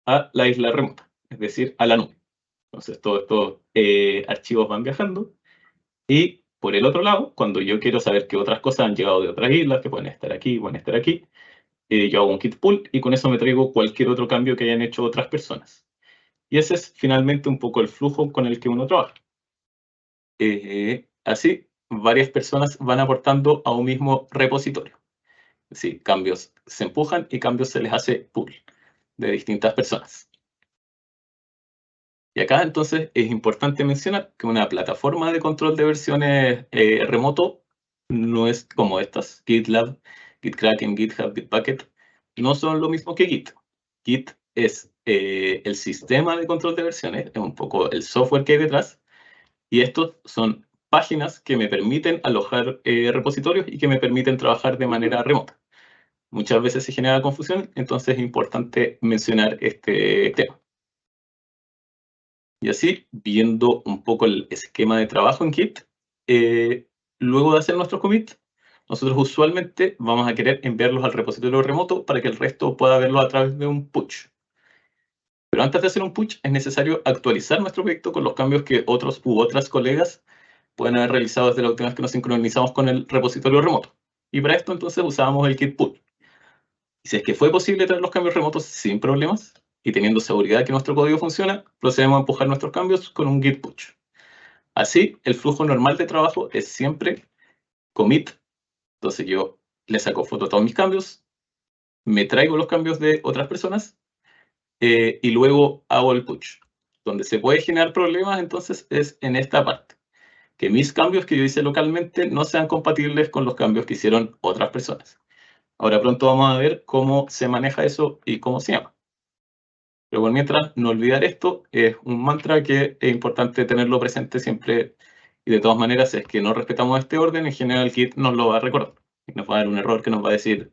a la isla remota, es decir, a la nube. Entonces, todos estos archivos van viajando. Y por el otro lado, cuando yo quiero saber que otras cosas han llegado de otras islas, que pueden estar aquí, yo hago un git pull y con eso me traigo cualquier otro cambio que hayan hecho otras personas. Y ese es finalmente un poco el flujo con el que uno trabaja. Así, varias personas van aportando a un mismo repositorio. Sí, cambios se empujan y cambios se les hace pull de distintas personas. Y acá entonces es importante mencionar que una plataforma de control de versiones remoto no es como estas, GitLab, GitKraken, GitHub, Bitbucket, no son lo mismo que Git. Git es el sistema de control de versiones, es un poco el software que hay detrás, y estos son páginas que me permiten alojar repositorios y que me permiten trabajar de manera remota. Muchas veces se genera confusión, entonces es importante mencionar este tema. Y así, viendo un poco el esquema de trabajo en Git, luego de hacer nuestro commit, nosotros usualmente vamos a querer enviarlos al repositorio remoto para que el resto pueda verlo a través de un push. Pero antes de hacer un push, es necesario actualizar nuestro proyecto con los cambios que otros u otras colegas pueden haber realizado desde la última vez que nos sincronizamos con el repositorio remoto. Y para esto entonces usábamos el git pull. Y si es que fue posible traer los cambios remotos sin problemas, y teniendo seguridad que nuestro código funciona, procedemos a empujar nuestros cambios con un git push. Así, el flujo normal de trabajo es siempre commit. Entonces yo le saco foto a todos mis cambios, me traigo los cambios de otras personas y luego hago el push. Donde se puede generar problemas entonces es en esta parte. Que mis cambios que yo hice localmente no sean compatibles con los cambios que hicieron otras personas. Ahora pronto vamos a ver cómo se maneja eso y cómo se llama. Pero por mientras, no olvidar esto, es un mantra que es importante tenerlo presente siempre. Y de todas maneras, si es que no respetamos este orden, en general Git nos lo va a recordar. Y nos va a dar un error que nos va a decir,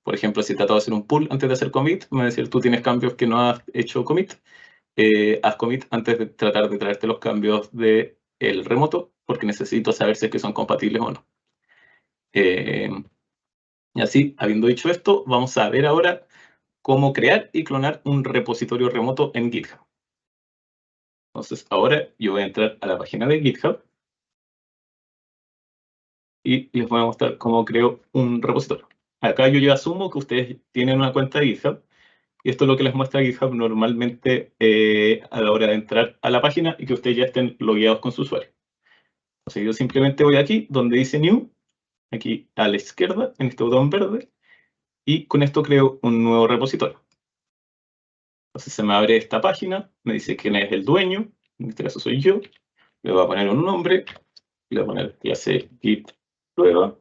por ejemplo, si trato de hacer un pull antes de hacer commit, me va a decir, tú tienes cambios que no has hecho commit. Haz commit antes de tratar de traerte los cambios del remoto, porque necesito saber si es que son compatibles o no. Y así, habiendo dicho esto, vamos a ver ahora cómo crear y clonar un repositorio remoto en GitHub. Entonces, ahora yo voy a entrar a la página de GitHub y les voy a mostrar cómo creo un repositorio. Acá yo ya asumo que ustedes tienen una cuenta de GitHub y esto es lo que les muestra GitHub normalmente a la hora de entrar a la página y que ustedes ya estén logueados con su usuario. Entonces, yo simplemente voy aquí donde dice New, aquí a la izquierda, en este botón verde, y con esto creo un nuevo repositorio. Entonces se me abre esta página, me dice quién es el dueño, en este caso soy yo, le voy a poner un nombre, le voy a poner ya sé git prueba.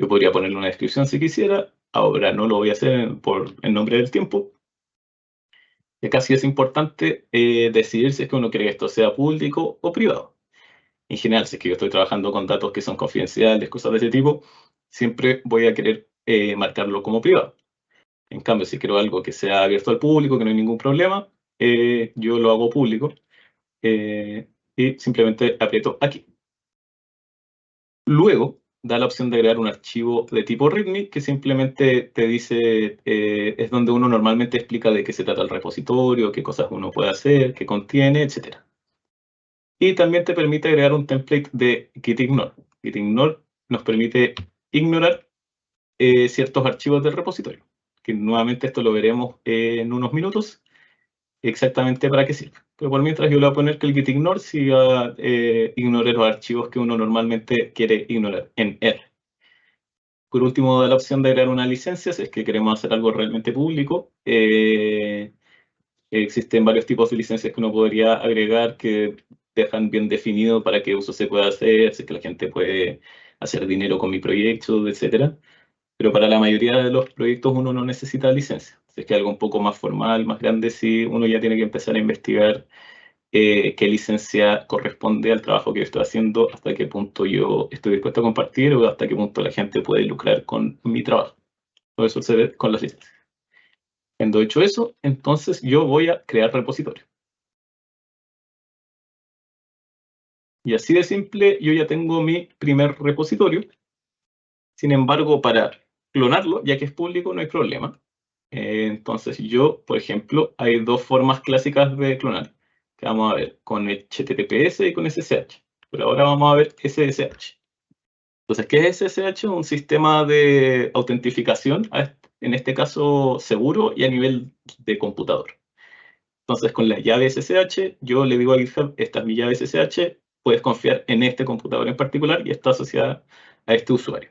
Yo podría ponerle una descripción si quisiera, ahora no lo voy a hacer por el nombre del tiempo. Y acá sí es importante decidir si es que uno quiere que esto sea público o privado. En general, si es que yo estoy trabajando con datos que son confidenciales, cosas de ese tipo, siempre voy a querer marcarlo como privado. En cambio, si quiero algo que sea abierto al público, que no hay ningún problema, yo lo hago público y simplemente aprieto aquí. Luego, da la opción de crear un archivo de tipo README que simplemente te dice, es donde uno normalmente explica de qué se trata el repositorio, qué cosas uno puede hacer, qué contiene, etc. Y también te permite agregar un template de gitignore. Gitignore nos permite ignorar ciertos archivos del repositorio, que nuevamente esto lo veremos en unos minutos, exactamente para qué sirve. Pero por mientras yo le voy a poner que el gitignore siga ignore los archivos que uno normalmente quiere ignorar en R. Por último, da la opción de agregar una licencia si es que queremos hacer algo realmente público. Existen varios tipos de licencias que uno podría agregar que dejan bien definido para qué uso se puede hacer, si es que la gente puede hacer dinero con mi proyecto, etc. Pero para la mayoría de los proyectos uno no necesita licencia. Si es que algo un poco más formal, más grande, sí, uno ya tiene que empezar a investigar qué licencia corresponde al trabajo que yo estoy haciendo, hasta qué punto yo estoy dispuesto a compartir o hasta qué punto la gente puede lucrar con mi trabajo. Todo eso se ve con las licencias. Cuando he hecho eso, entonces yo voy a crear repositorio. Y así de simple, yo ya tengo mi primer repositorio. Sin embargo, para clonarlo, ya que es público, no hay problema. Entonces yo, por ejemplo, hay dos formas clásicas de clonar, que vamos a ver con HTTPS y con SSH. Pero ahora vamos a ver SSH. Entonces, ¿qué es SSH? Un sistema de autentificación, en este caso seguro y a nivel de computador. Entonces, con la llave SSH, yo le digo a GitHub, esta es mi llave SSH, puedes confiar en este computador en particular y está asociada a este usuario.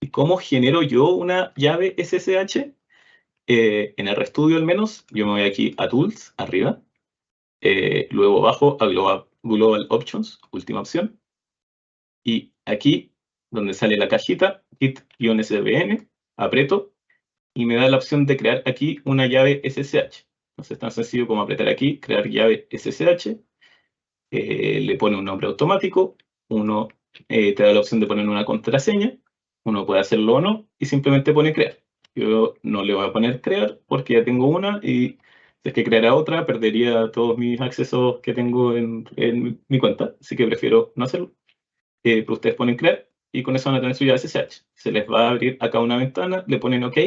¿Y cómo genero yo una llave SSH? En RStudio al menos, yo me voy aquí a Tools, arriba, luego bajo a Global Options, última opción, y aquí, donde sale la cajita, git-sdbn, aprieto, y me da la opción de crear aquí una llave SSH. Entonces es tan sencillo como apretar aquí, crear llave SSH, le pone un nombre automático, uno te da la opción de poner una contraseña, uno puede hacerlo o no, y simplemente pone crear. Yo no le voy a poner crear porque ya tengo una y si es que creara otra perdería todos mis accesos que tengo en mi cuenta, así que prefiero no hacerlo. Pero ustedes ponen crear y con eso van a tener su llave SSH. Se les va a abrir acá una ventana, le ponen OK,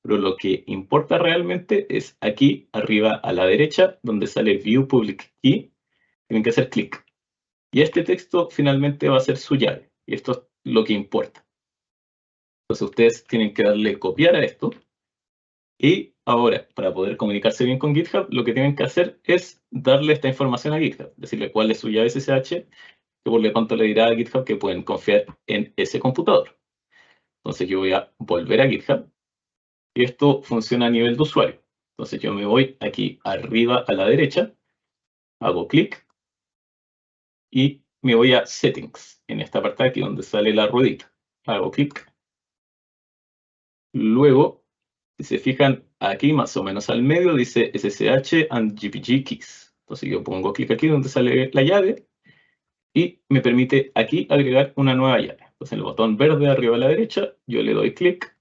pero lo que importa realmente es aquí arriba a la derecha donde sale View Public Key, tienen que hacer clic. Y este texto finalmente va a ser su llave. Y esto es lo que importa. Entonces ustedes tienen que darle copiar a esto. Y ahora, para poder comunicarse bien con GitHub, lo que tienen que hacer es darle esta información a GitHub. Decirle cuál es su llave SSH, que por lo tanto le dirá a GitHub que pueden confiar en ese computador. Entonces yo voy a volver a GitHub. Y esto funciona a nivel de usuario. Entonces yo me voy aquí arriba a la derecha, hago clic y me voy a Settings, en esta parte de aquí donde sale la ruedita. Hago clic. Luego, si se fijan aquí más o menos al medio, dice SSH and GPG Keys. Entonces yo pongo clic aquí donde sale la llave y me permite aquí agregar una nueva llave. Entonces en el botón verde arriba a la derecha, yo le doy clic.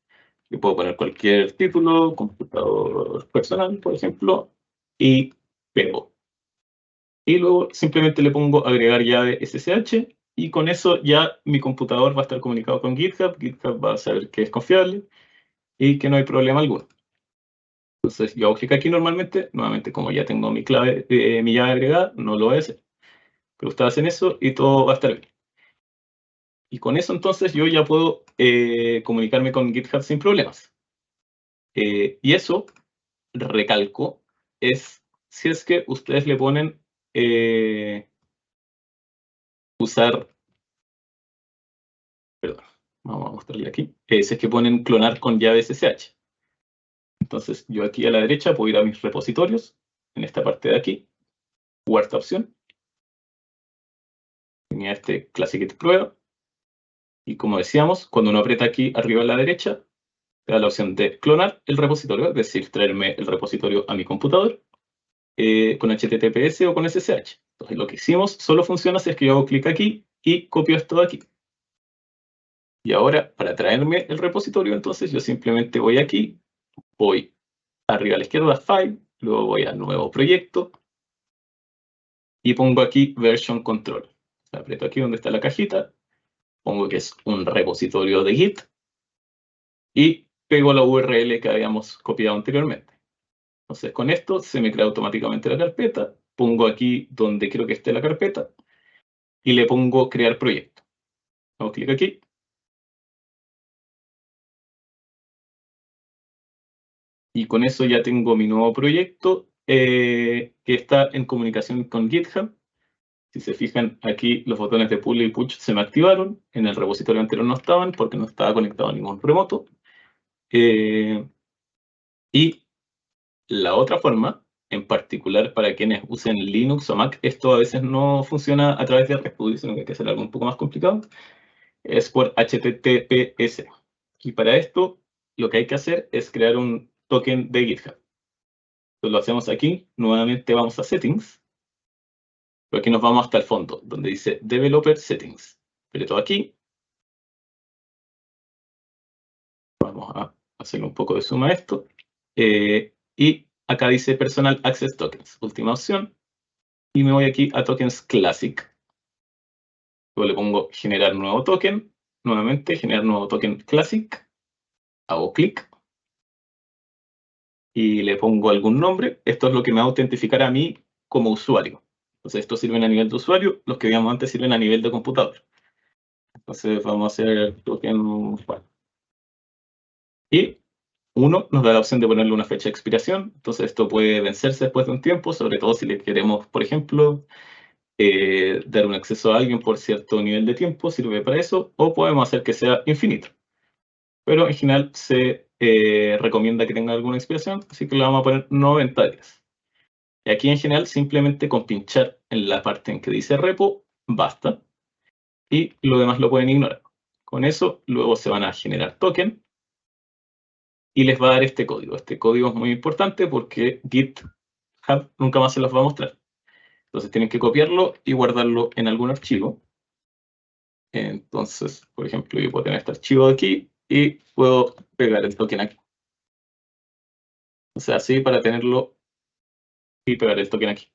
Le puedo poner cualquier título, computador personal, por ejemplo, y pego. Y luego simplemente le pongo agregar llave SSH y con eso ya mi computador va a estar comunicado con GitHub. GitHub va a saber que es confiable y que no hay problema alguno. Entonces yo hago clic aquí normalmente, nuevamente como ya tengo mi clave, mi llave agregada, no lo voy a hacer. Pero ustedes hacen eso y todo va a estar bien. Y con eso entonces yo ya puedo comunicarme con GitHub sin problemas. Y eso, recalco, es si es que ustedes le ponen usar, perdón, vamos a mostrarle aquí, si es que ponen clonar con llave SSH. Entonces yo aquí a la derecha puedo ir a mis repositorios, en esta parte de aquí, cuarta opción, tenía este Classic Git prueba, y como decíamos, cuando uno aprieta aquí arriba a la derecha, te da la opción de clonar el repositorio, es decir, traerme el repositorio a mi computador, con HTTPS o con SSH. Entonces lo que hicimos solo funciona si es que yo hago clic aquí y copio esto de aquí. Y ahora, para traerme el repositorio, entonces yo simplemente voy aquí, voy arriba a la izquierda, File, luego voy a Nuevo Proyecto y pongo aquí Version Control. Aprieto aquí donde está la cajita, pongo que es un repositorio de Git y pego la URL que habíamos copiado anteriormente. Entonces con esto se me crea automáticamente la carpeta pongo aquí donde quiero que esté la carpeta y le pongo crear proyecto. Hago clic aquí. Y con eso ya tengo mi nuevo proyecto que está en comunicación con GitHub. Si se fijan, aquí los botones de pull y push se me activaron. En el repositorio anterior no estaban porque no estaba conectado a ningún remoto. Y la otra forma, en particular para quienes usen Linux o Mac, esto a veces no funciona a través de REST, sino que hay que hacer algo un poco más complicado, es por HTTPS. Y para esto, lo que hay que hacer es crear un token de GitHub. Entonces lo hacemos aquí, nuevamente vamos a Settings, pero aquí nos vamos hasta el fondo, donde dice Developer Settings. Aprieto aquí. Vamos a hacerle un poco de zoom a esto. Y acá dice Personal Access Tokens, última opción. Y me voy aquí a Tokens Classic. Luego le pongo generar nuevo token. Nuevamente, generar nuevo token Classic. Hago clic. Y le pongo algún nombre. Esto es lo que me va a autentificar a mí como usuario. Entonces, estos sirven a nivel de usuario. Los que veíamos antes sirven a nivel de computador. Entonces, vamos a hacer el token. Y uno nos da la opción de ponerle una fecha de expiración. Entonces, esto puede vencerse después de un tiempo, sobre todo si le queremos, por ejemplo, dar un acceso a alguien por cierto nivel de tiempo, sirve para eso, o podemos hacer que sea infinito. Pero en general se recomienda que tenga alguna expiración, así que le vamos a poner 90 días. Y aquí en general simplemente con pinchar en la parte en que dice repo, basta. Y lo demás lo pueden ignorar. Con eso luego se van a generar token y les va a dar este código. Este código es muy importante porque GitHub nunca más se los va a mostrar. Entonces tienen que copiarlo y guardarlo en algún archivo. Entonces, por ejemplo, yo puedo tener este archivo aquí y puedo pegar el token aquí. O sea, así para tenerlo y pegar el token aquí.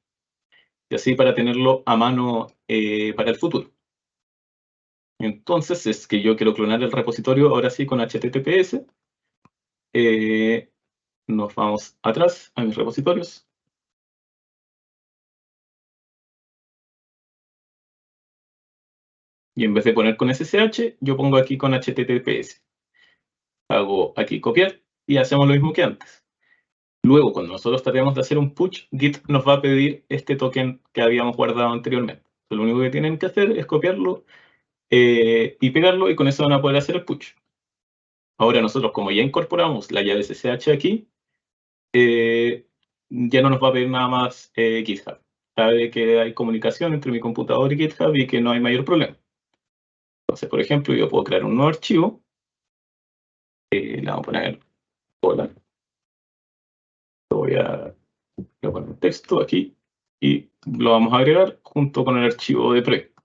Y así para tenerlo a mano para el futuro. Entonces, es que yo quiero clonar el repositorio ahora sí con HTTPS. Nos vamos atrás a mis repositorios. Y en vez de poner con SSH, yo pongo aquí con HTTPS. Hago aquí copiar y hacemos lo mismo que antes. Luego, cuando nosotros tratemos de hacer un push, Git nos va a pedir este token que habíamos guardado anteriormente. Entonces, lo único que tienen que hacer es copiarlo y pegarlo y con eso van a poder hacer el push. Ahora nosotros, como ya incorporamos la llave SSH aquí, ya no nos va a pedir nada más GitHub. Sabe que hay comunicación entre mi computador y GitHub y que no hay mayor problema. Entonces, por ejemplo, yo puedo crear un nuevo archivo. Le vamos a poner hola. Voy a poner un texto aquí y lo vamos a agregar junto con el archivo de proyecto.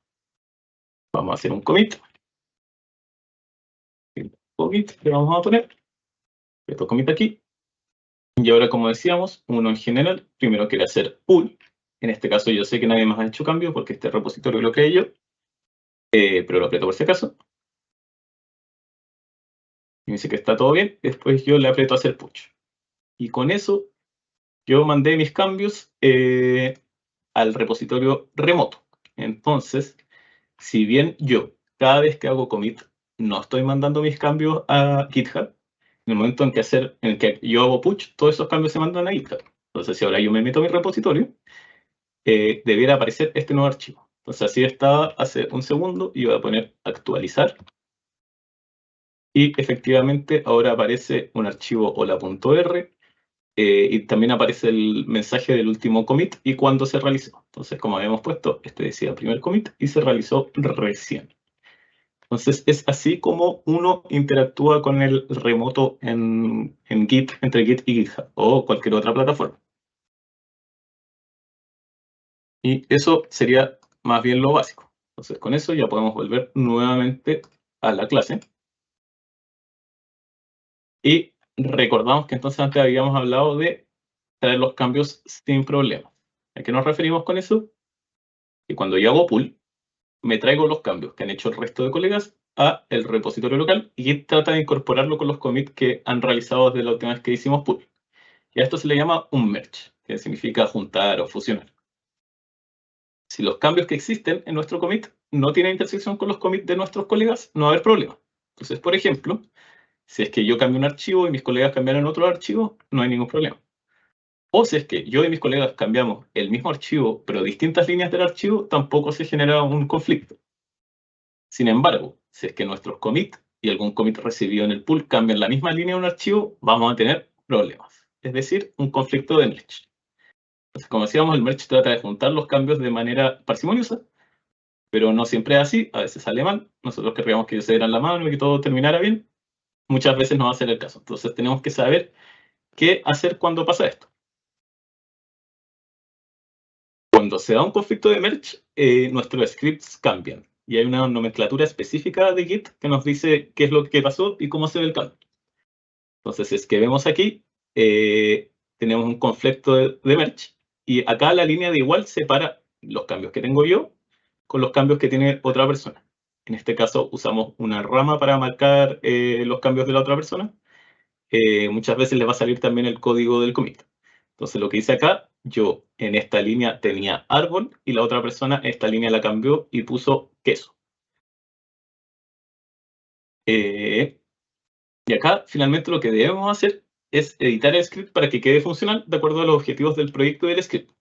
Vamos a hacer un commit. El commit que vamos a poner. Esto commit aquí. Y ahora, como decíamos, uno en general primero quiere hacer pull. En este caso yo sé que nadie más ha hecho cambio porque este repositorio lo creé yo. Pero lo aprieto por si acaso. Y me dice que está todo bien. Después yo le aprieto a hacer push. Y con eso yo mandé mis cambios al repositorio remoto. Entonces, si bien yo cada vez que hago commit no estoy mandando mis cambios a GitHub, en el momento en que yo hago push, todos esos cambios se mandan a GitHub. Entonces, si ahora yo me meto a mi repositorio, debiera aparecer este nuevo archivo. Entonces, así estaba hace un segundo y voy a poner actualizar. Y efectivamente ahora aparece un archivo hola.r y también aparece el mensaje del último commit y cuándo se realizó. Entonces, como habíamos puesto, este decía primer commit y se realizó recién. Entonces, es así como uno interactúa con el remoto en Git, entre Git y GitHub o cualquier otra plataforma. Y eso sería más bien lo básico. Entonces, con eso ya podemos volver nuevamente a la clase. Y recordamos que entonces antes habíamos hablado de traer los cambios sin problema. ¿A qué nos referimos con eso? Que cuando yo hago pull, me traigo los cambios que han hecho el resto de colegas a el repositorio local y Git trata de incorporarlo con los commits que han realizado desde la última vez que hicimos pull. Y a esto se le llama un merge, que significa juntar o fusionar. si los cambios que existen en nuestro commit no tienen intersección con los commits de nuestros colegas, no va a haber problema. Entonces, por ejemplo, si es que yo cambio un archivo y mis colegas cambiaron otro archivo, no hay ningún problema. O si es que yo y mis colegas cambiamos el mismo archivo, pero distintas líneas del archivo, tampoco se genera un conflicto. Sin embargo, si es que nuestros commits y algún commit recibido en el pool cambian la misma línea de un archivo, vamos a tener problemas. Es decir, un conflicto de merge. Entonces, como decíamos, el merge trata de juntar los cambios de manera parsimoniosa, pero no siempre es así, a veces sale mal. Nosotros querríamos que se dieran la mano y que todo terminara bien. Muchas veces no va a ser el caso. Entonces tenemos que saber qué hacer cuando pasa esto. Cuando se da un conflicto de merge, nuestros scripts cambian. Y hay una nomenclatura específica de Git que nos dice qué es lo que pasó y cómo se ve el cambio. Entonces, es que vemos aquí, tenemos un conflicto de merge. Y acá la línea de igual separa los cambios que tengo yo con los cambios que tiene otra persona. En este caso, usamos una rama para marcar los cambios de la otra persona. Muchas veces le va a salir también el código del commit. Entonces, lo que hice acá, yo en esta línea tenía árbol y la otra persona esta línea la cambió y puso queso. Y acá, finalmente, lo que debemos hacer es editar el script para que quede funcional de acuerdo a los objetivos del proyecto y del script.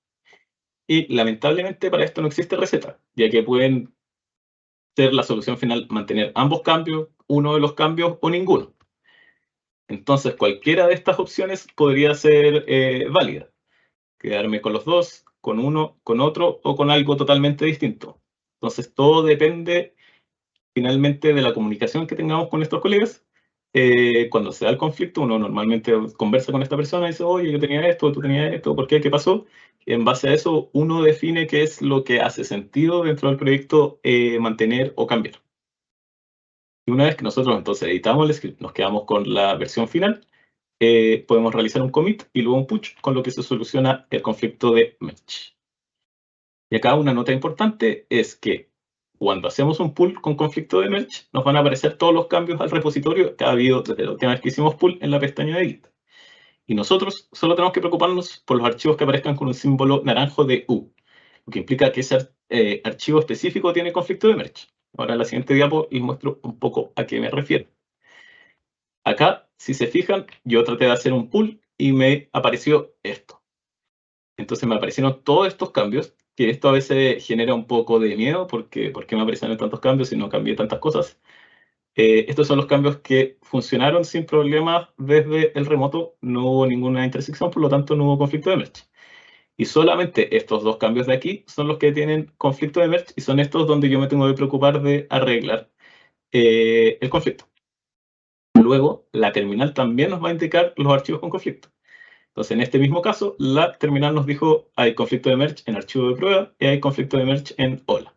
Y lamentablemente para esto no existe receta, ya que pueden ser la solución final mantener ambos cambios, uno de los cambios o ninguno. Entonces, cualquiera de estas opciones podría ser válida. Quedarme con los dos, con uno, con otro o con algo totalmente distinto. Entonces, todo depende finalmente de la comunicación que tengamos con nuestros colegas. Cuando se da el conflicto, uno normalmente conversa con esta persona y dice, oye, yo tenía esto, tú tenías esto, ¿por qué? ¿Qué pasó? Y en base a eso, uno define qué es lo que hace sentido dentro del proyecto mantener o cambiar. Y una vez que nosotros entonces editamos el script, nos quedamos con la versión final, podemos realizar un commit y luego un push, con lo que se soluciona el conflicto de merge. Y acá una nota importante es que cuando hacemos un pull con conflicto de merge, nos van a aparecer todos los cambios al repositorio que ha habido desde la última vez que hicimos pull en la pestaña de Git. Y nosotros solo tenemos que preocuparnos por los archivos que aparezcan con un símbolo naranjo de U, lo que implica que ese archivo específico tiene conflicto de merge. Ahora en la siguiente diapo les muestro un poco a qué me refiero. Acá, si se fijan, yo traté de hacer un pull y me apareció esto. Entonces me aparecieron todos estos cambios, que esto a veces genera un poco de miedo, porque ¿por qué me aparecieron tantos cambios y no cambié tantas cosas? Estos son los cambios que funcionaron sin problemas desde el remoto, no hubo ninguna intersección, por lo tanto no hubo conflicto de merge. Y solamente estos dos cambios de aquí son los que tienen conflicto de merge y son estos donde yo me tengo que preocupar de arreglar el conflicto. Luego, la terminal también nos va a indicar los archivos con conflicto. Entonces, en este mismo caso, la terminal nos dijo hay conflicto de merge en archivo de prueba y hay conflicto de merge en hola.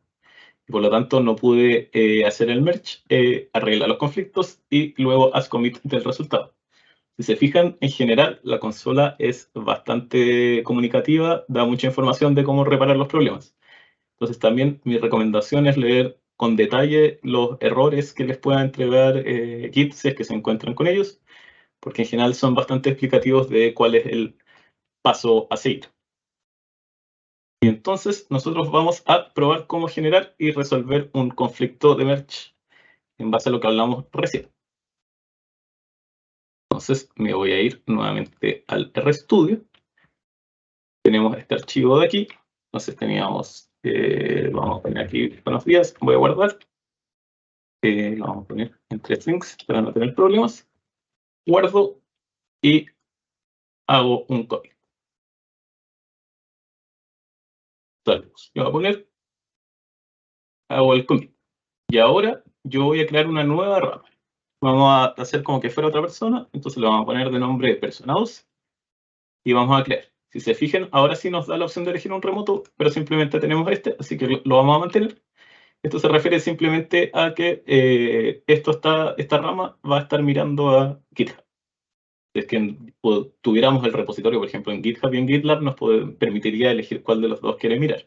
Y por lo tanto, no pude hacer el merge, arreglar los conflictos y luego haz commit del resultado. Si se fijan, en general, la consola es bastante comunicativa, da mucha información de cómo reparar los problemas. Entonces, también mi recomendación es leer con detalle los errores que les pueda entregar Git si es que se encuentran con ellos, porque en general son bastante explicativos de cuál es el paso a seguir. Y entonces nosotros vamos a probar cómo generar y resolver un conflicto de merge en base a lo que hablamos recién. Entonces me voy a ir nuevamente al RStudio. Tenemos este archivo de aquí. Entonces teníamos, vamos a poner aquí buenos días, voy a guardar. Lo vamos a poner entre strings para no tener problemas. Guardo y hago un commit. Saludos. Yo voy a poner, hago el commit. Y ahora yo voy a crear una nueva rama. Vamos a hacer como que fuera otra persona, entonces le vamos a poner de nombre persona 2 y vamos a crear. Si se fijan, ahora sí nos da la opción de elegir un remoto, pero simplemente tenemos este, así que lo vamos a mantener. Esto se refiere simplemente a que esta rama va a estar mirando a GitHub. Si es que tuviéramos el repositorio, por ejemplo, en GitHub y en GitLab, nos permitiría elegir cuál de los dos quiere mirar.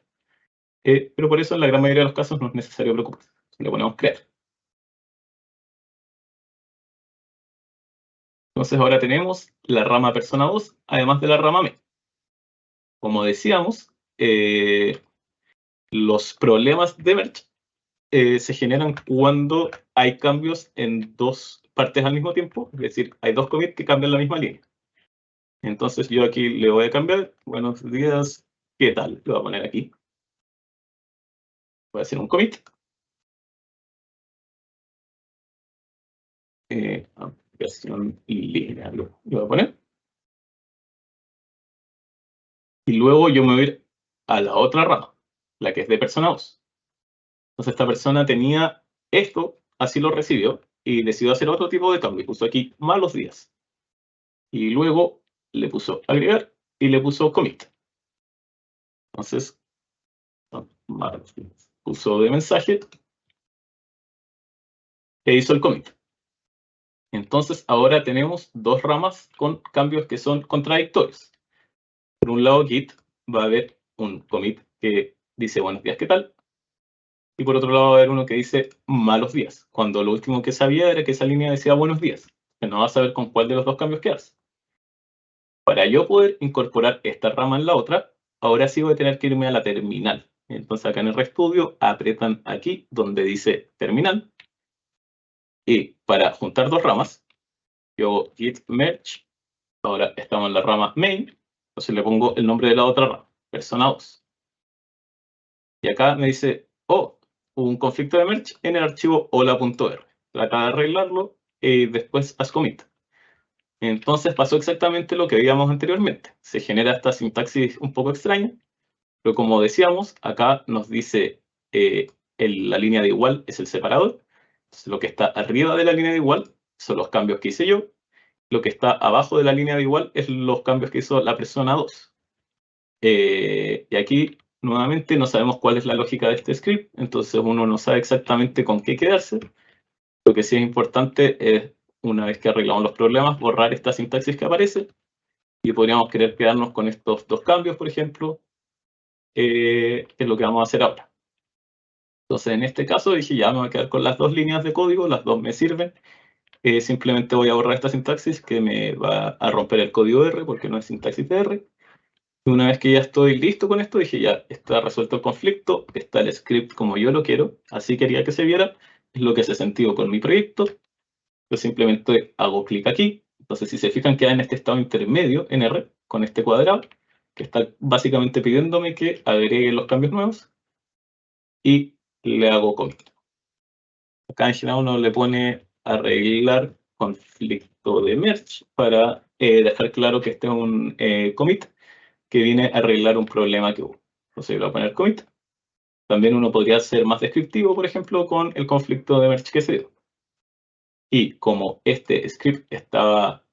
Pero por eso, en la gran mayoría de los casos, no es necesario preocuparse. Le ponemos crear. Entonces ahora tenemos la rama persona 2, además de la rama me. Como decíamos, Los problemas de merge se generan cuando hay cambios en dos partes al mismo tiempo, es decir, hay dos commits que cambian la misma línea. Entonces yo aquí le voy a cambiar, buenos días, ¿qué tal? Lo voy a poner aquí. Voy a hacer un commit. Aplicación línea, lo voy a poner. Y luego yo me voy a ir a la otra rama, la que es de persona 2. Entonces esta persona tenía esto, así lo recibió, y decidió hacer otro tipo de cambio. Puso aquí malos días. Y luego le puso agregar y le puso commit. Entonces, malos días. Puso de mensaje e hizo el commit. Entonces ahora tenemos dos ramas con cambios que son contradictorios. Por un lado, Git va a haber un commit que dice buenos días, ¿qué tal? Y por otro lado va a haber uno que dice malos días, cuando lo último que sabía era que esa línea decía buenos días. Que no va a saber con cuál de los dos cambios quedarse. Para yo poder incorporar esta rama en la otra, ahora sí voy a tener que irme a la terminal. Entonces acá en el RStudio aprietan aquí donde dice terminal. Y para juntar dos ramas, yo git merge. Ahora estamos en la rama main. Entonces le pongo el nombre de la otra rama, persona 2. Y acá me dice, oh, hubo un conflicto de merge en el archivo hola.r. Trata de arreglarlo y después haz commit. Entonces pasó exactamente lo que veíamos anteriormente. Se genera esta sintaxis un poco extraña, pero como decíamos, acá nos dice la línea de igual es el separador. Entonces, lo que está arriba de la línea de igual son los cambios que hice yo. Lo que está abajo de la línea de igual es los cambios que hizo la persona 2. Y aquí, nuevamente, no sabemos cuál es la lógica de este script, entonces uno no sabe exactamente con qué quedarse. Lo que sí es importante es, una vez que arreglamos los problemas, borrar esta sintaxis que aparece, y podríamos querer quedarnos con estos dos cambios, por ejemplo, que es lo que vamos a hacer ahora. Entonces, en este caso, dije, ya me voy a quedar con las dos líneas de código, las dos me sirven. Simplemente voy a borrar esta sintaxis que me va a romper el código R, porque no es sintaxis de R. Y una vez que ya estoy listo con esto, dije, ya está resuelto el conflicto, está el script como yo lo quiero, así quería que se viera, es lo que hace sentido con mi proyecto. Yo simplemente hago clic aquí. Entonces, si se fijan, queda en este estado intermedio en R, con este cuadrado, que está básicamente pidiéndome que agregue los cambios nuevos, y le hago commit. Acá en general uno le pone arreglar conflicto de merge para dejar claro que este es un commit que viene a arreglar un problema que hubo. Entonces, le voy a poner commit. También uno podría ser más descriptivo, por ejemplo, con el conflicto de merge que se dio. Y como este script estaba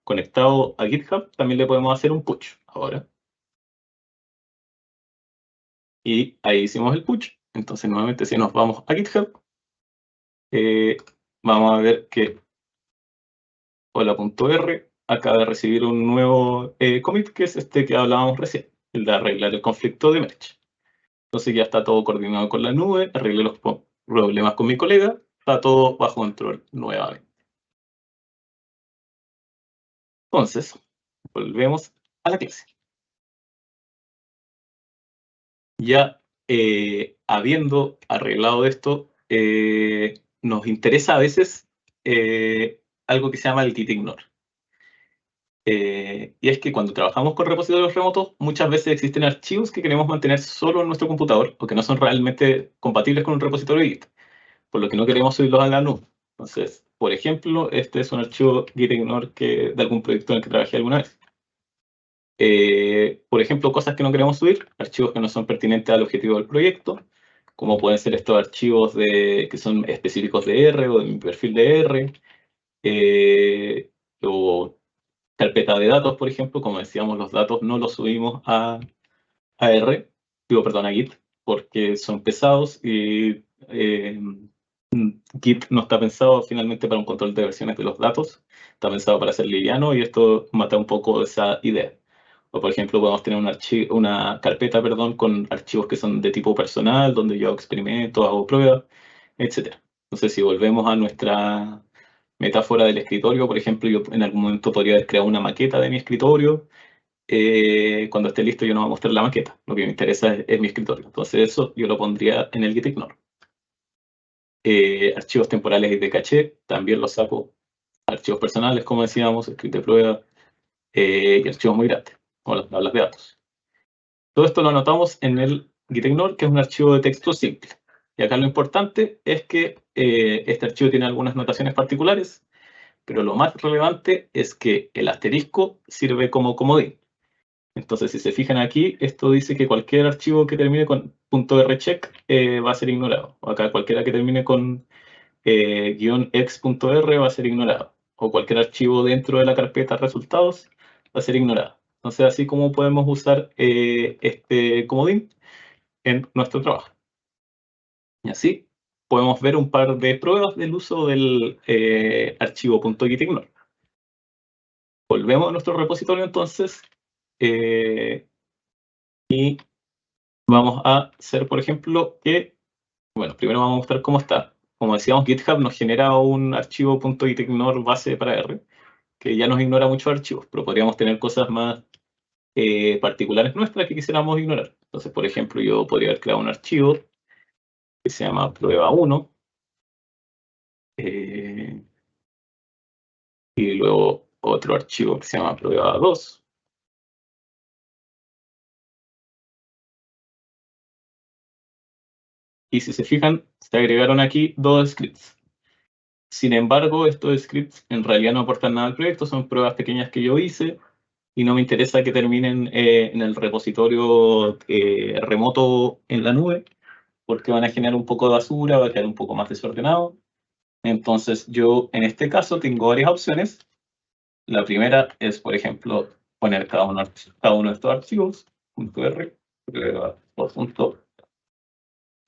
conectado a GitHub, también le podemos hacer un push ahora. Y ahí hicimos el push. Entonces, nuevamente, si nos vamos a GitHub, vamos a ver que hola.r acaba de recibir un nuevo commit, que es este que hablábamos recién, el de arreglar el conflicto de merge. Entonces ya está todo coordinado con la nube, arreglé los problemas con mi colega, está todo bajo control nuevamente. Entonces, volvemos a la clase. Ya habiendo arreglado esto, nos interesa a veces algo que se llama el git ignore. Y es que cuando trabajamos con repositorios remotos, muchas veces existen archivos que queremos mantener solo en nuestro computador o que no son realmente compatibles con un repositorio Git, por lo que no queremos subirlos a la nube. Entonces, por ejemplo, este es un archivo git ignore de algún proyecto en el que trabajé alguna vez. Por ejemplo, cosas que no queremos subir, archivos que no son pertinentes al objetivo del proyecto, como pueden ser estos archivos que son específicos de R o de mi perfil de R, o carpeta de datos, por ejemplo, como decíamos, los datos no los subimos a Git, porque son pesados y Git no está pensado finalmente para un control de versiones de los datos, está pensado para ser liviano y esto mata un poco esa idea. O por ejemplo, podemos tener una carpeta, con archivos que son de tipo personal, donde yo experimento, hago pruebas, etc. Entonces, si volvemos a nuestra metáfora del escritorio, por ejemplo, yo en algún momento podría haber creado una maqueta de mi escritorio cuando esté listo yo no voy a mostrar la maqueta. Lo que me interesa es mi escritorio. Entonces eso yo lo pondría en el gitignore. Archivos temporales y de caché también los saco. Archivos personales, como decíamos, script de prueba y archivos muy grandes, como las tablas de datos. Todo esto lo anotamos en el gitignore, que es un archivo de texto simple. Y acá lo importante es que este archivo tiene algunas notaciones particulares, pero lo más relevante es que el asterisco sirve como comodín. Entonces, si se fijan aquí, esto dice que cualquier archivo que termine con .rcheck va a ser ignorado. O acá cualquiera que termine con -x.r va a ser ignorado. O cualquier archivo dentro de la carpeta resultados va a ser ignorado. Entonces, así como podemos usar este comodín en nuestro trabajo. Y así podemos ver un par de pruebas del uso del archivo .gitignore. Volvemos a nuestro repositorio entonces y vamos a hacer, por ejemplo, que, bueno, primero vamos a mostrar cómo está. Como decíamos, GitHub nos genera un archivo .gitignore base para R, que ya nos ignora muchos archivos, pero podríamos tener cosas más particulares nuestras que quisiéramos ignorar. Entonces, por ejemplo, yo podría haber creado un archivo que se llama prueba1, y luego otro archivo que se llama prueba2. Y si se fijan, se agregaron aquí dos scripts. Sin embargo, estos scripts en realidad no aportan nada al proyecto, son pruebas pequeñas que yo hice y no me interesa que terminen en el repositorio remoto en la nube, porque van a generar un poco de basura, va a quedar un poco más desordenado. Entonces, yo en este caso tengo varias opciones. La primera es, por ejemplo, poner cada uno de estos archivos, .r,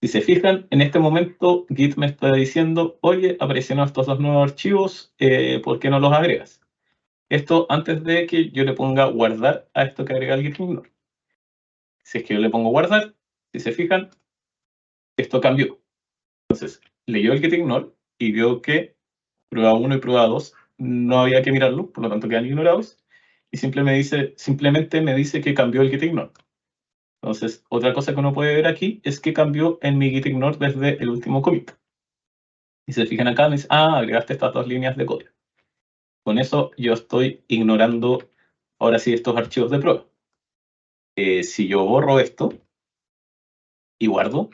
Si se fijan, en este momento Git me está diciendo, oye, aparecieron estos dos nuevos archivos, ¿por qué no los agregas? Esto antes de que yo le ponga guardar a esto que agrega el gitignore. Si es que yo le pongo guardar, si se fijan, esto cambió. Entonces, leyó el gitignore y vio que prueba 1 y prueba 2 no había que mirarlo, por lo tanto quedan ignorados, y simplemente me dice que cambió el gitignore. Entonces, otra cosa que uno puede ver aquí es que cambió en mi gitignore desde el último commit. Y se fijan acá, me dice, agregaste estas dos líneas de código. Con eso yo estoy ignorando, ahora sí, estos archivos de prueba. Si yo borro esto y guardo,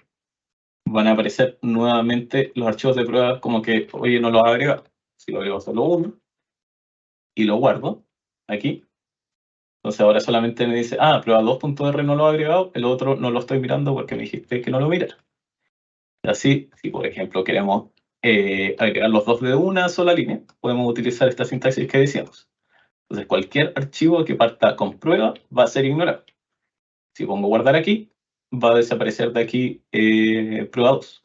van a aparecer nuevamente los archivos de prueba como que, oye, no los ha agregado. Si lo agrego solo uno y lo guardo aquí, entonces ahora solamente me dice, prueba 2.r no lo ha agregado, el otro no lo estoy mirando porque me dijiste que no lo mirara. Así, si por ejemplo queremos agregar los dos de una sola línea, podemos utilizar esta sintaxis que decíamos. Entonces cualquier archivo que parta con prueba va a ser ignorado. Si pongo guardar aquí, va a desaparecer de aquí prueba 2.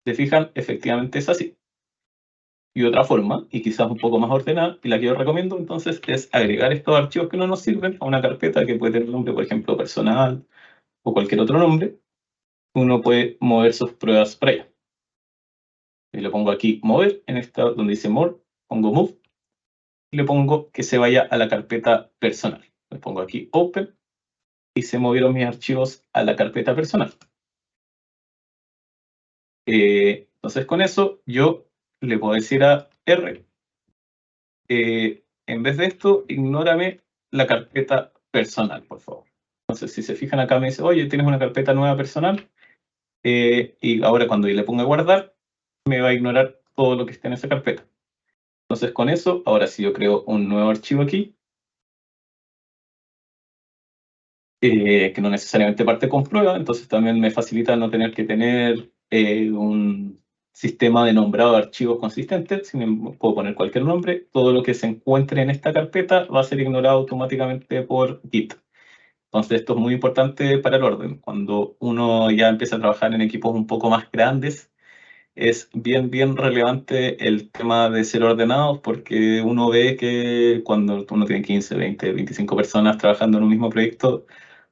¿Se fijan? Efectivamente es así. Y otra forma, y quizás un poco más ordenada, y la que yo recomiendo entonces, es agregar estos archivos que no nos sirven a una carpeta que puede tener un nombre, por ejemplo, personal o cualquier otro nombre. Uno puede mover sus pruebas para allá. Y le pongo aquí mover, en esta donde dice more, pongo move, y le pongo que se vaya a la carpeta personal. Le pongo aquí open, y se movieron mis archivos a la carpeta personal. Entonces con eso yo le puedo decir a R, en vez de esto, ignórame la carpeta personal, por favor. Entonces si se fijan acá me dice, oye, tienes una carpeta nueva personal, y ahora cuando yo le ponga guardar, me va a ignorar todo lo que esté en esa carpeta. Entonces con eso, ahora si yo creo un nuevo archivo aquí, que no necesariamente parte con prueba, entonces también me facilita no tener que tener un sistema de nombrado de archivos consistente, sino puedo poner cualquier nombre, todo lo que se encuentre en esta carpeta va a ser ignorado automáticamente por Git. Entonces esto es muy importante para el orden. Cuando uno ya empieza a trabajar en equipos un poco más grandes, es bien relevante el tema de ser ordenados, porque uno ve que cuando uno tiene 15, 20, 25 personas trabajando en un mismo proyecto,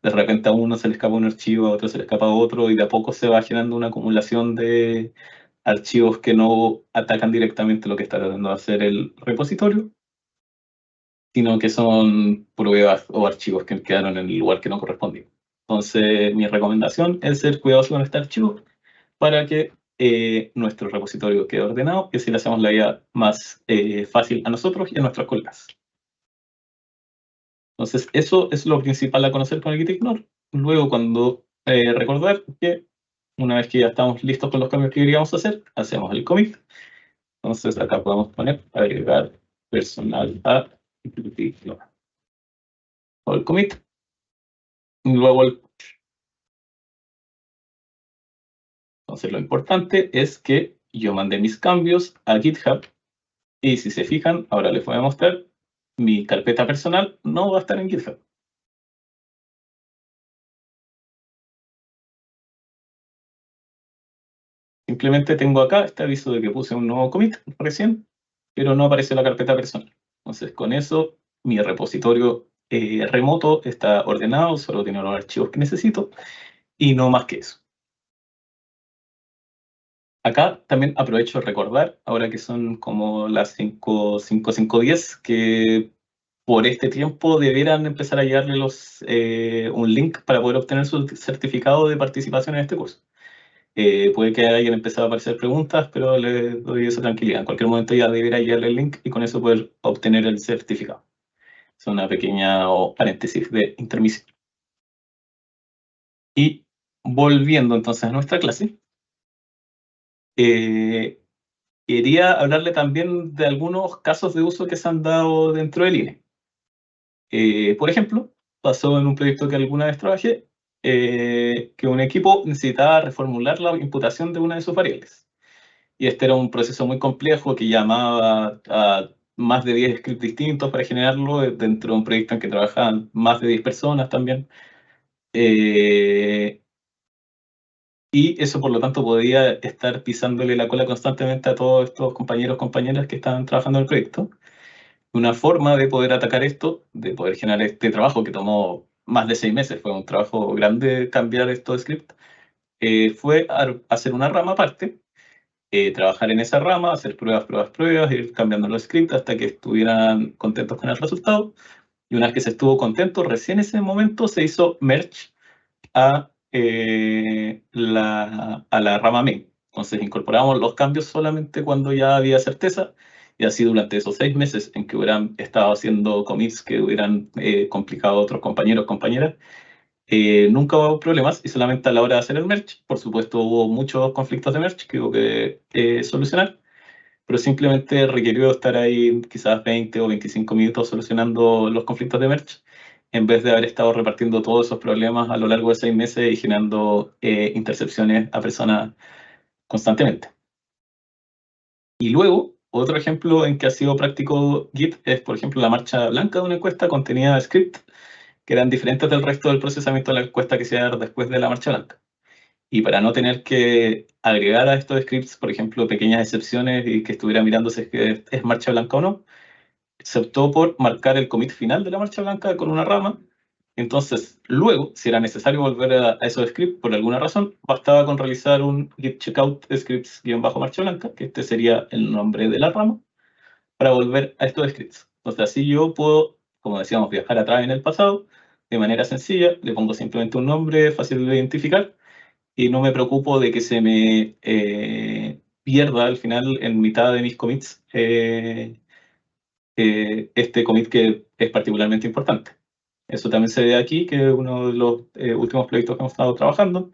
de repente a uno se le escapa un archivo, a otro se le escapa otro, y de a poco se va generando una acumulación de archivos que no atacan directamente lo que está tratando de hacer el repositorio. sino que son pruebas o archivos que quedaron en el lugar que no correspondía. Entonces, mi recomendación es ser cuidadoso con este archivo para que nuestro repositorio quede ordenado y así le hacemos la vida más fácil a nosotros y a nuestros colegas. Entonces, eso es lo principal a conocer con el gitignore. Luego, cuando recordar que una vez que ya estamos listos con los cambios que queríamos hacer, hacemos el commit. Entonces, acá podemos poner agregar personal a gitignore. O el commit. Y luego el push. Entonces, lo importante es que yo mandé mis cambios a GitHub. Y si se fijan, ahora les voy a mostrar, mi carpeta personal no va a estar en GitHub. Simplemente tengo acá este aviso de que puse un nuevo commit recién, pero no aparece la carpeta personal. Entonces, con eso, mi repositorio remoto está ordenado, solo tiene los archivos que necesito, y no más que eso. Acá también aprovecho de recordar, ahora que son como las 5:10, que por este tiempo debieran empezar a llegarle un link para poder obtener su certificado de participación en este curso. Puede que hayan empezado a aparecer preguntas, pero les doy esa tranquilidad. En cualquier momento ya debería llegarle el link y con eso poder obtener el certificado. Es una pequeña paréntesis de intermisión. Y volviendo entonces a nuestra clase, quería hablarle también de algunos casos de uso que se han dado dentro del INE. Por ejemplo, pasó en un proyecto que alguna vez trabajé, que un equipo necesitaba reformular la imputación de una de sus variables. Y este era un proceso muy complejo que llamaba a más de 10 scripts distintos para generarlo dentro de un proyecto en que trabajaban más de 10 personas también. Y eso, por lo tanto, podía estar pisándole la cola constantemente a todos estos compañeros, compañeras que estaban trabajando en el proyecto. Una forma de poder atacar esto, de poder generar este trabajo que tomó más de 6 meses, fue un trabajo grande cambiar estos scripts, fue hacer una rama aparte, trabajar en esa rama, hacer pruebas, ir cambiando los scripts hasta que estuvieran contentos con el resultado. Y una vez que se estuvo contento, recién en ese momento se hizo merge a la rama main. Entonces incorporamos los cambios solamente cuando ya había certeza, y así durante esos 6 meses en que hubieran estado haciendo commits que hubieran complicado a otros compañeros, compañeras, nunca hubo problemas, y solamente a la hora de hacer el merge, por supuesto hubo muchos conflictos de merge que hubo que solucionar, pero simplemente requirió estar ahí quizás 20 o 25 minutos solucionando los conflictos de merge, en vez de haber estado repartiendo todos esos problemas a lo largo de 6 meses y generando intercepciones a personas constantemente. Y luego, otro ejemplo en que ha sido práctico Git es, por ejemplo, la marcha blanca de una encuesta contenía scripts que eran diferentes del resto del procesamiento de la encuesta que se iba a dar después de la marcha blanca. Y para no tener que agregar a estos scripts, por ejemplo, pequeñas excepciones y que estuviera mirando si es que es marcha blanca o no, se optó por marcar el commit final de la marcha blanca con una rama. Entonces, luego, si era necesario volver a esos scripts por alguna razón, bastaba con realizar un git checkout scripts-marcha blanca, que este sería el nombre de la rama, para volver a estos scripts. Entonces, así yo puedo, como decíamos, viajar atrás en el pasado de manera sencilla, le pongo simplemente un nombre fácil de identificar y no me preocupo de que se me pierda al final en mitad de mis commits este commit que es particularmente importante. Eso también se ve aquí, que es uno de los últimos proyectos que hemos estado trabajando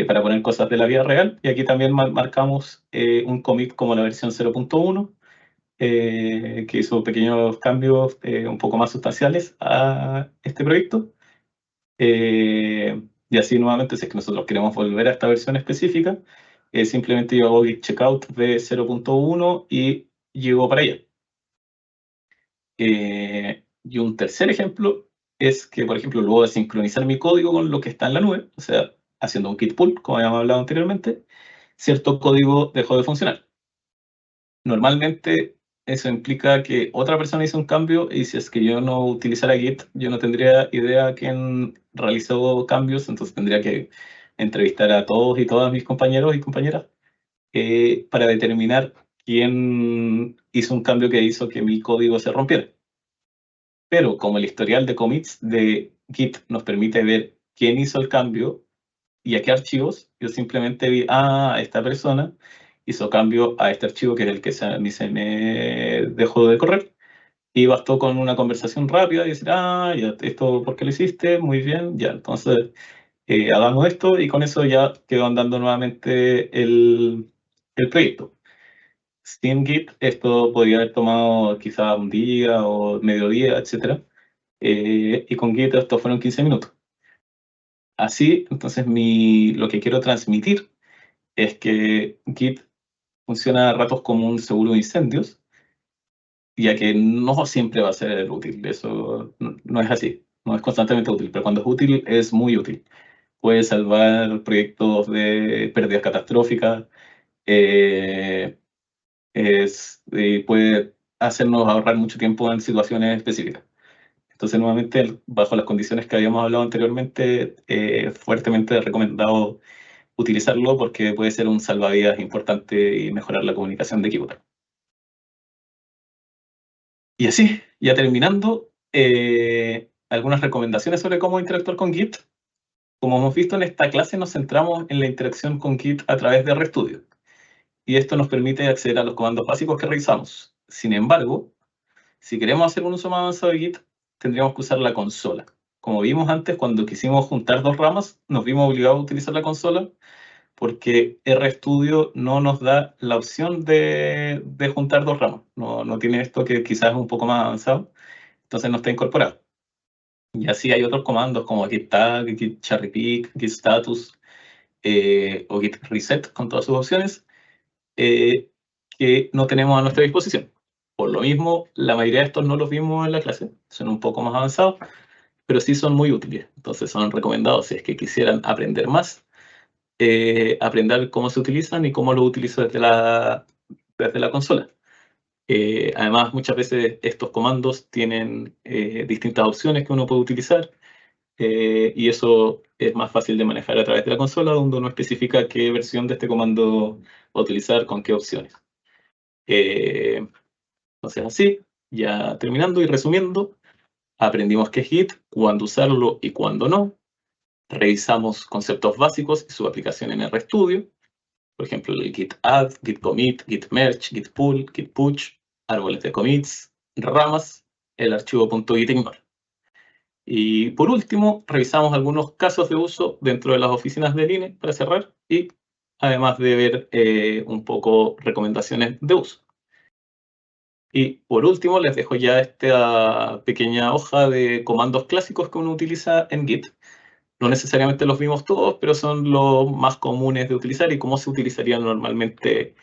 para poner cosas de la vida real. Y aquí también marcamos un commit como la versión 0.1, que hizo pequeños cambios un poco más sustanciales a este proyecto. Y así nuevamente, si es que nosotros queremos volver a esta versión específica, simplemente yo hago git checkout de 0.1 y llego para allá. Y un tercer ejemplo es que, por ejemplo, luego de sincronizar mi código con lo que está en la nube, o sea, haciendo un git pull, como habíamos hablado anteriormente, cierto código dejó de funcionar. Normalmente eso implica que otra persona hizo un cambio, y si es que yo no utilizara Git, yo no tendría idea quién realizó cambios, entonces tendría que entrevistar a todos y todas mis compañeros y compañeras para determinar quién hizo un cambio que hizo que mi código se rompiera. Pero como el historial de commits de Git nos permite ver quién hizo el cambio y a qué archivos, yo simplemente vi, esta persona hizo cambio a este archivo que es el que se me dejó de correr. Y bastó con una conversación rápida y decir, ya, esto, ¿por qué lo hiciste? Muy bien, ya, entonces hagamos esto, y con eso ya quedó andando nuevamente el proyecto. Sin Git, esto podría haber tomado quizá un día o mediodía, etc. Y con Git esto fueron 15 minutos. Así, entonces lo que quiero transmitir es que Git funciona a ratos como un seguro de incendios, ya que no siempre va a ser útil. Eso no es así, no es constantemente útil, pero cuando es útil, es muy útil. Puede salvar proyectos de pérdidas catastróficas, puede hacernos ahorrar mucho tiempo en situaciones específicas. Entonces, nuevamente, bajo las condiciones que habíamos hablado anteriormente, fuertemente recomendado utilizarlo porque puede ser un salvavidas importante y mejorar la comunicación de equipo. Y así, ya terminando, algunas recomendaciones sobre cómo interactuar con Git. Como hemos visto en esta clase, nos centramos en la interacción con Git a través de RStudio. Y esto nos permite acceder a los comandos básicos que revisamos. Sin embargo, si queremos hacer un uso más avanzado de Git, tendríamos que usar la consola. Como vimos antes, cuando quisimos juntar dos ramas, nos vimos obligados a utilizar la consola porque RStudio no nos da la opción de juntar dos ramas. No tiene esto, que quizás es un poco más avanzado, entonces no está incorporado. Y así hay otros comandos como git tag, git cherry pick, git status o git reset, con todas sus opciones, que no tenemos a nuestra disposición. Por lo mismo, la mayoría de estos no los vimos en la clase, son un poco más avanzados, pero sí son muy útiles. Entonces son recomendados si es que quisieran aprender más, aprender cómo se utilizan y cómo lo utilizo desde la consola. Además, muchas veces estos comandos tienen distintas opciones que uno puede utilizar, y eso es más fácil de manejar a través de la consola, donde uno especifica qué versión de este comando va a utilizar con qué opciones. Entonces, así, ya terminando y resumiendo, aprendimos qué es Git, cuándo usarlo y cuándo no. Revisamos conceptos básicos y su aplicación en RStudio. Por ejemplo, el git add, git commit, git merge, git pull, git push, árboles de commits, ramas, el archivo .gitignore. Y por último, revisamos algunos casos de uso dentro de las oficinas de Linux para cerrar, y además de ver un poco recomendaciones de uso. Y por último, les dejo ya esta pequeña hoja de comandos clásicos que uno utiliza en Git. No necesariamente los vimos todos, pero son los más comunes de utilizar y cómo se utilizarían normalmente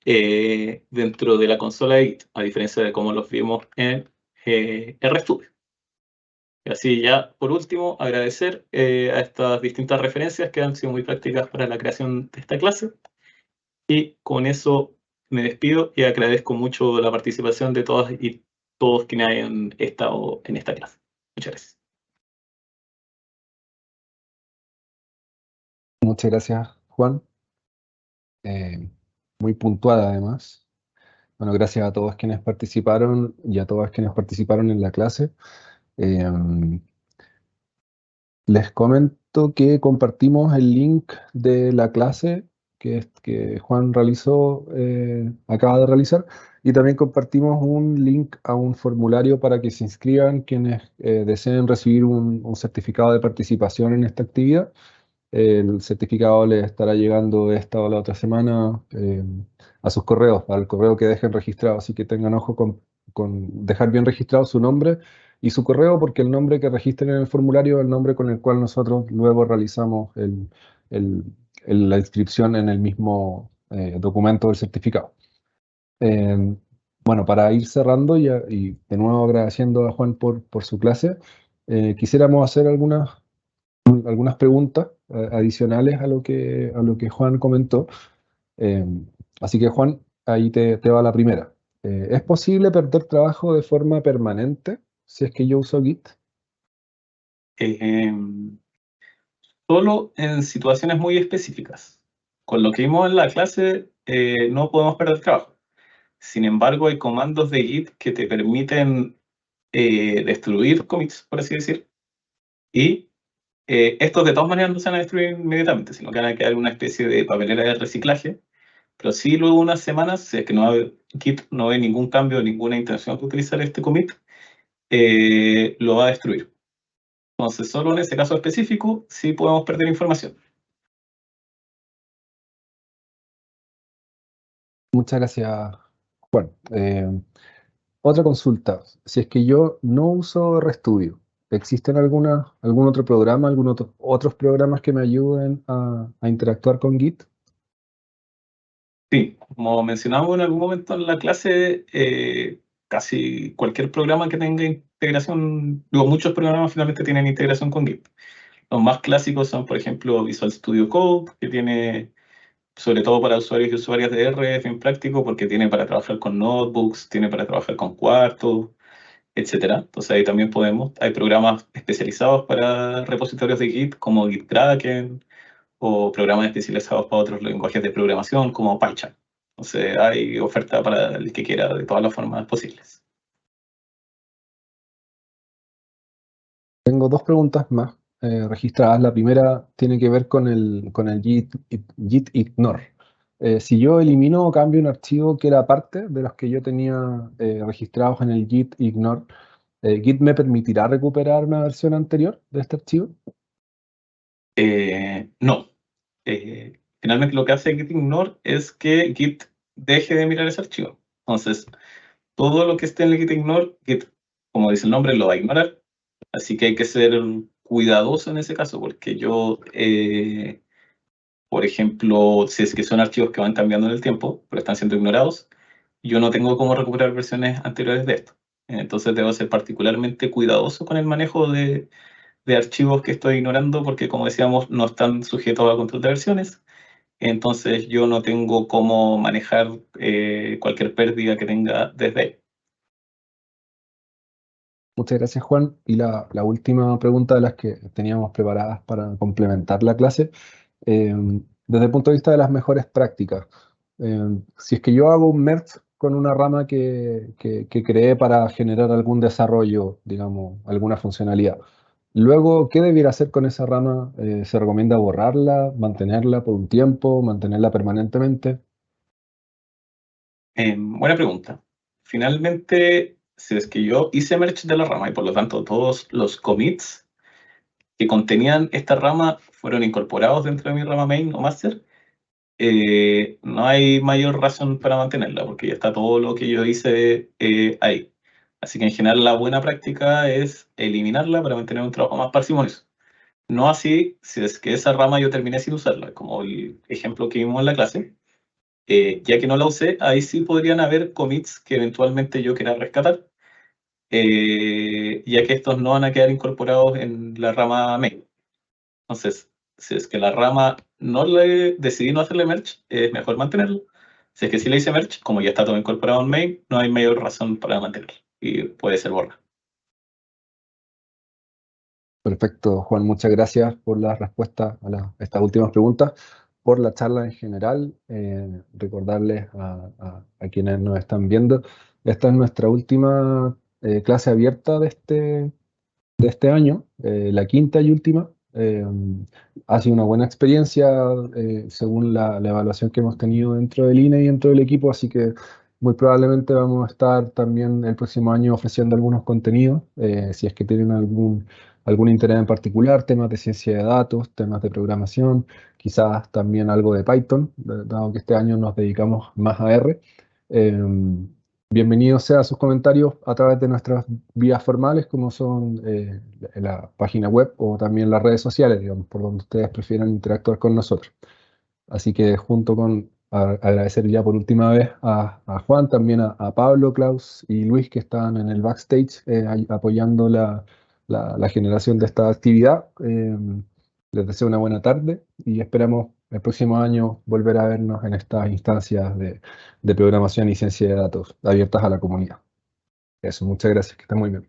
dentro de la consola de Git, a diferencia de cómo los vimos en RStudio. Y así ya, por último, agradecer a estas distintas referencias que han sido muy prácticas para la creación de esta clase. Y con eso me despido y agradezco mucho la participación de todas y todos quienes hayan estado en esta clase. Muchas gracias. Muchas gracias, Juan. Muy puntual, además. Bueno, gracias a todos quienes participaron y a todas quienes participaron en la clase. Les comento que compartimos el link de la clase que Juan acaba de realizar, y también compartimos un link a un formulario para que se inscriban quienes deseen recibir un certificado de participación en esta actividad. El certificado les estará llegando esta o la otra semana a sus correos, al correo que dejen registrado, así que tengan ojo con dejar bien registrado su nombre y su correo, porque el nombre que registren en el formulario es el nombre con el cual nosotros luego realizamos la inscripción en el mismo documento del certificado. Bueno, para ir cerrando y de nuevo agradeciendo a Juan por su clase, quisiéramos hacer algunas preguntas adicionales a lo que Juan comentó. Así que, Juan, ahí te va la primera. ¿Es posible perder trabajo de forma permanente si es que yo uso Git? Solo en situaciones muy específicas. Con lo que vimos en la clase, no podemos perder trabajo. Sin embargo, hay comandos de Git que te permiten destruir commits, por así decir, y estos de todas maneras no se van a destruir inmediatamente, sino que van a quedar una especie de papelera de reciclaje, pero sí luego de unas semanas, si es que Git no ve ningún cambio, ninguna intención de utilizar este commit, lo va a destruir. Entonces, solo en ese caso específico sí podemos perder información. Muchas gracias, Juan. Otra consulta. Si es que yo no uso RStudio, ¿existen algún otro programa, otros programas que me ayuden a interactuar con Git? Sí, como mencionamos en algún momento en la clase, casi cualquier programa que tenga integración, muchos programas finalmente tienen integración con Git. Los más clásicos son, por ejemplo, Visual Studio Code, que tiene, sobre todo para usuarios y usuarias de R, es bien práctico porque tiene para trabajar con notebooks, tiene para trabajar con cuartos, etcétera. Entonces ahí también hay programas especializados para repositorios de Git, como GitKraken, o programas especializados para otros lenguajes de programación, como PyCharm. Entonces hay oferta para el que quiera de todas las formas posibles. Tengo dos preguntas más registradas. La primera tiene que ver con el Git ignore. Si yo elimino o cambio un archivo que era parte de los que yo tenía registrados en el Git ignore, ¿Git me permitirá recuperar una versión anterior de este archivo? No. Finalmente lo que hace Git ignore es que Git deje de mirar ese archivo. Entonces, todo lo que esté en el Git ignore, Git, como dice el nombre, lo va a ignorar. Así que hay que ser cuidadoso en ese caso, porque por ejemplo, si es que son archivos que van cambiando en el tiempo, pero están siendo ignorados, yo no tengo cómo recuperar versiones anteriores de esto. Entonces debo ser particularmente cuidadoso con el manejo de archivos que estoy ignorando, porque como decíamos, no están sujetos a control de versiones. Entonces yo no tengo cómo manejar cualquier pérdida que tenga desde ahí. Muchas gracias, Juan. Y la última pregunta de las que teníamos preparadas para complementar la clase, desde el punto de vista de las mejores prácticas, si es que yo hago un merge con una rama que creé para generar algún desarrollo, digamos, alguna funcionalidad, luego, ¿qué debiera hacer con esa rama? ¿Se recomienda borrarla, mantenerla por un tiempo, mantenerla permanentemente? Buena pregunta. Finalmente, si es que yo hice merge de la rama y por lo tanto todos los commits que contenían esta rama fueron incorporados dentro de mi rama main o master, no hay mayor razón para mantenerla, porque ya está todo lo que yo hice ahí. Así que en general la buena práctica es eliminarla para mantener un trabajo más parsimonioso. No así si es que esa rama yo terminé sin usarla, como el ejemplo que vimos en la clase. Ya que no la usé, ahí sí podrían haber commits que eventualmente yo quiera rescatar, ya que estos no van a quedar incorporados en la rama main. Entonces, si es que la rama decidí no hacerle merge, es mejor mantenerlo. Si es que sí le hice merge, como ya está todo incorporado en main, no hay mayor razón para mantenerlo y puede ser borrado. Perfecto, Juan, muchas gracias por la respuesta a estas últimas preguntas, por la charla en general. Recordarles a quienes nos están viendo, esta es nuestra última clase abierta de este año, la quinta y última. Ha sido una buena experiencia según la evaluación que hemos tenido dentro del INE y dentro del equipo, así que muy probablemente vamos a estar también el próximo año ofreciendo algunos contenidos, si es que tienen algún interés en particular, temas de ciencia de datos, temas de programación, quizás también algo de Python, dado que este año nos dedicamos más a R. Bienvenidos sean sus comentarios a través de nuestras vías formales, como son la página web o también las redes sociales, digamos, por donde ustedes prefieran interactuar con nosotros. Así que junto con agradecer ya por última vez a Juan, también a Pablo, Klaus y Luis que están en el backstage ahí apoyando la generación de esta actividad. Les deseo una buena tarde y esperamos el próximo año volver a vernos en estas instancias de programación y ciencia de datos abiertas a la comunidad. Eso, muchas gracias, que estén muy bien.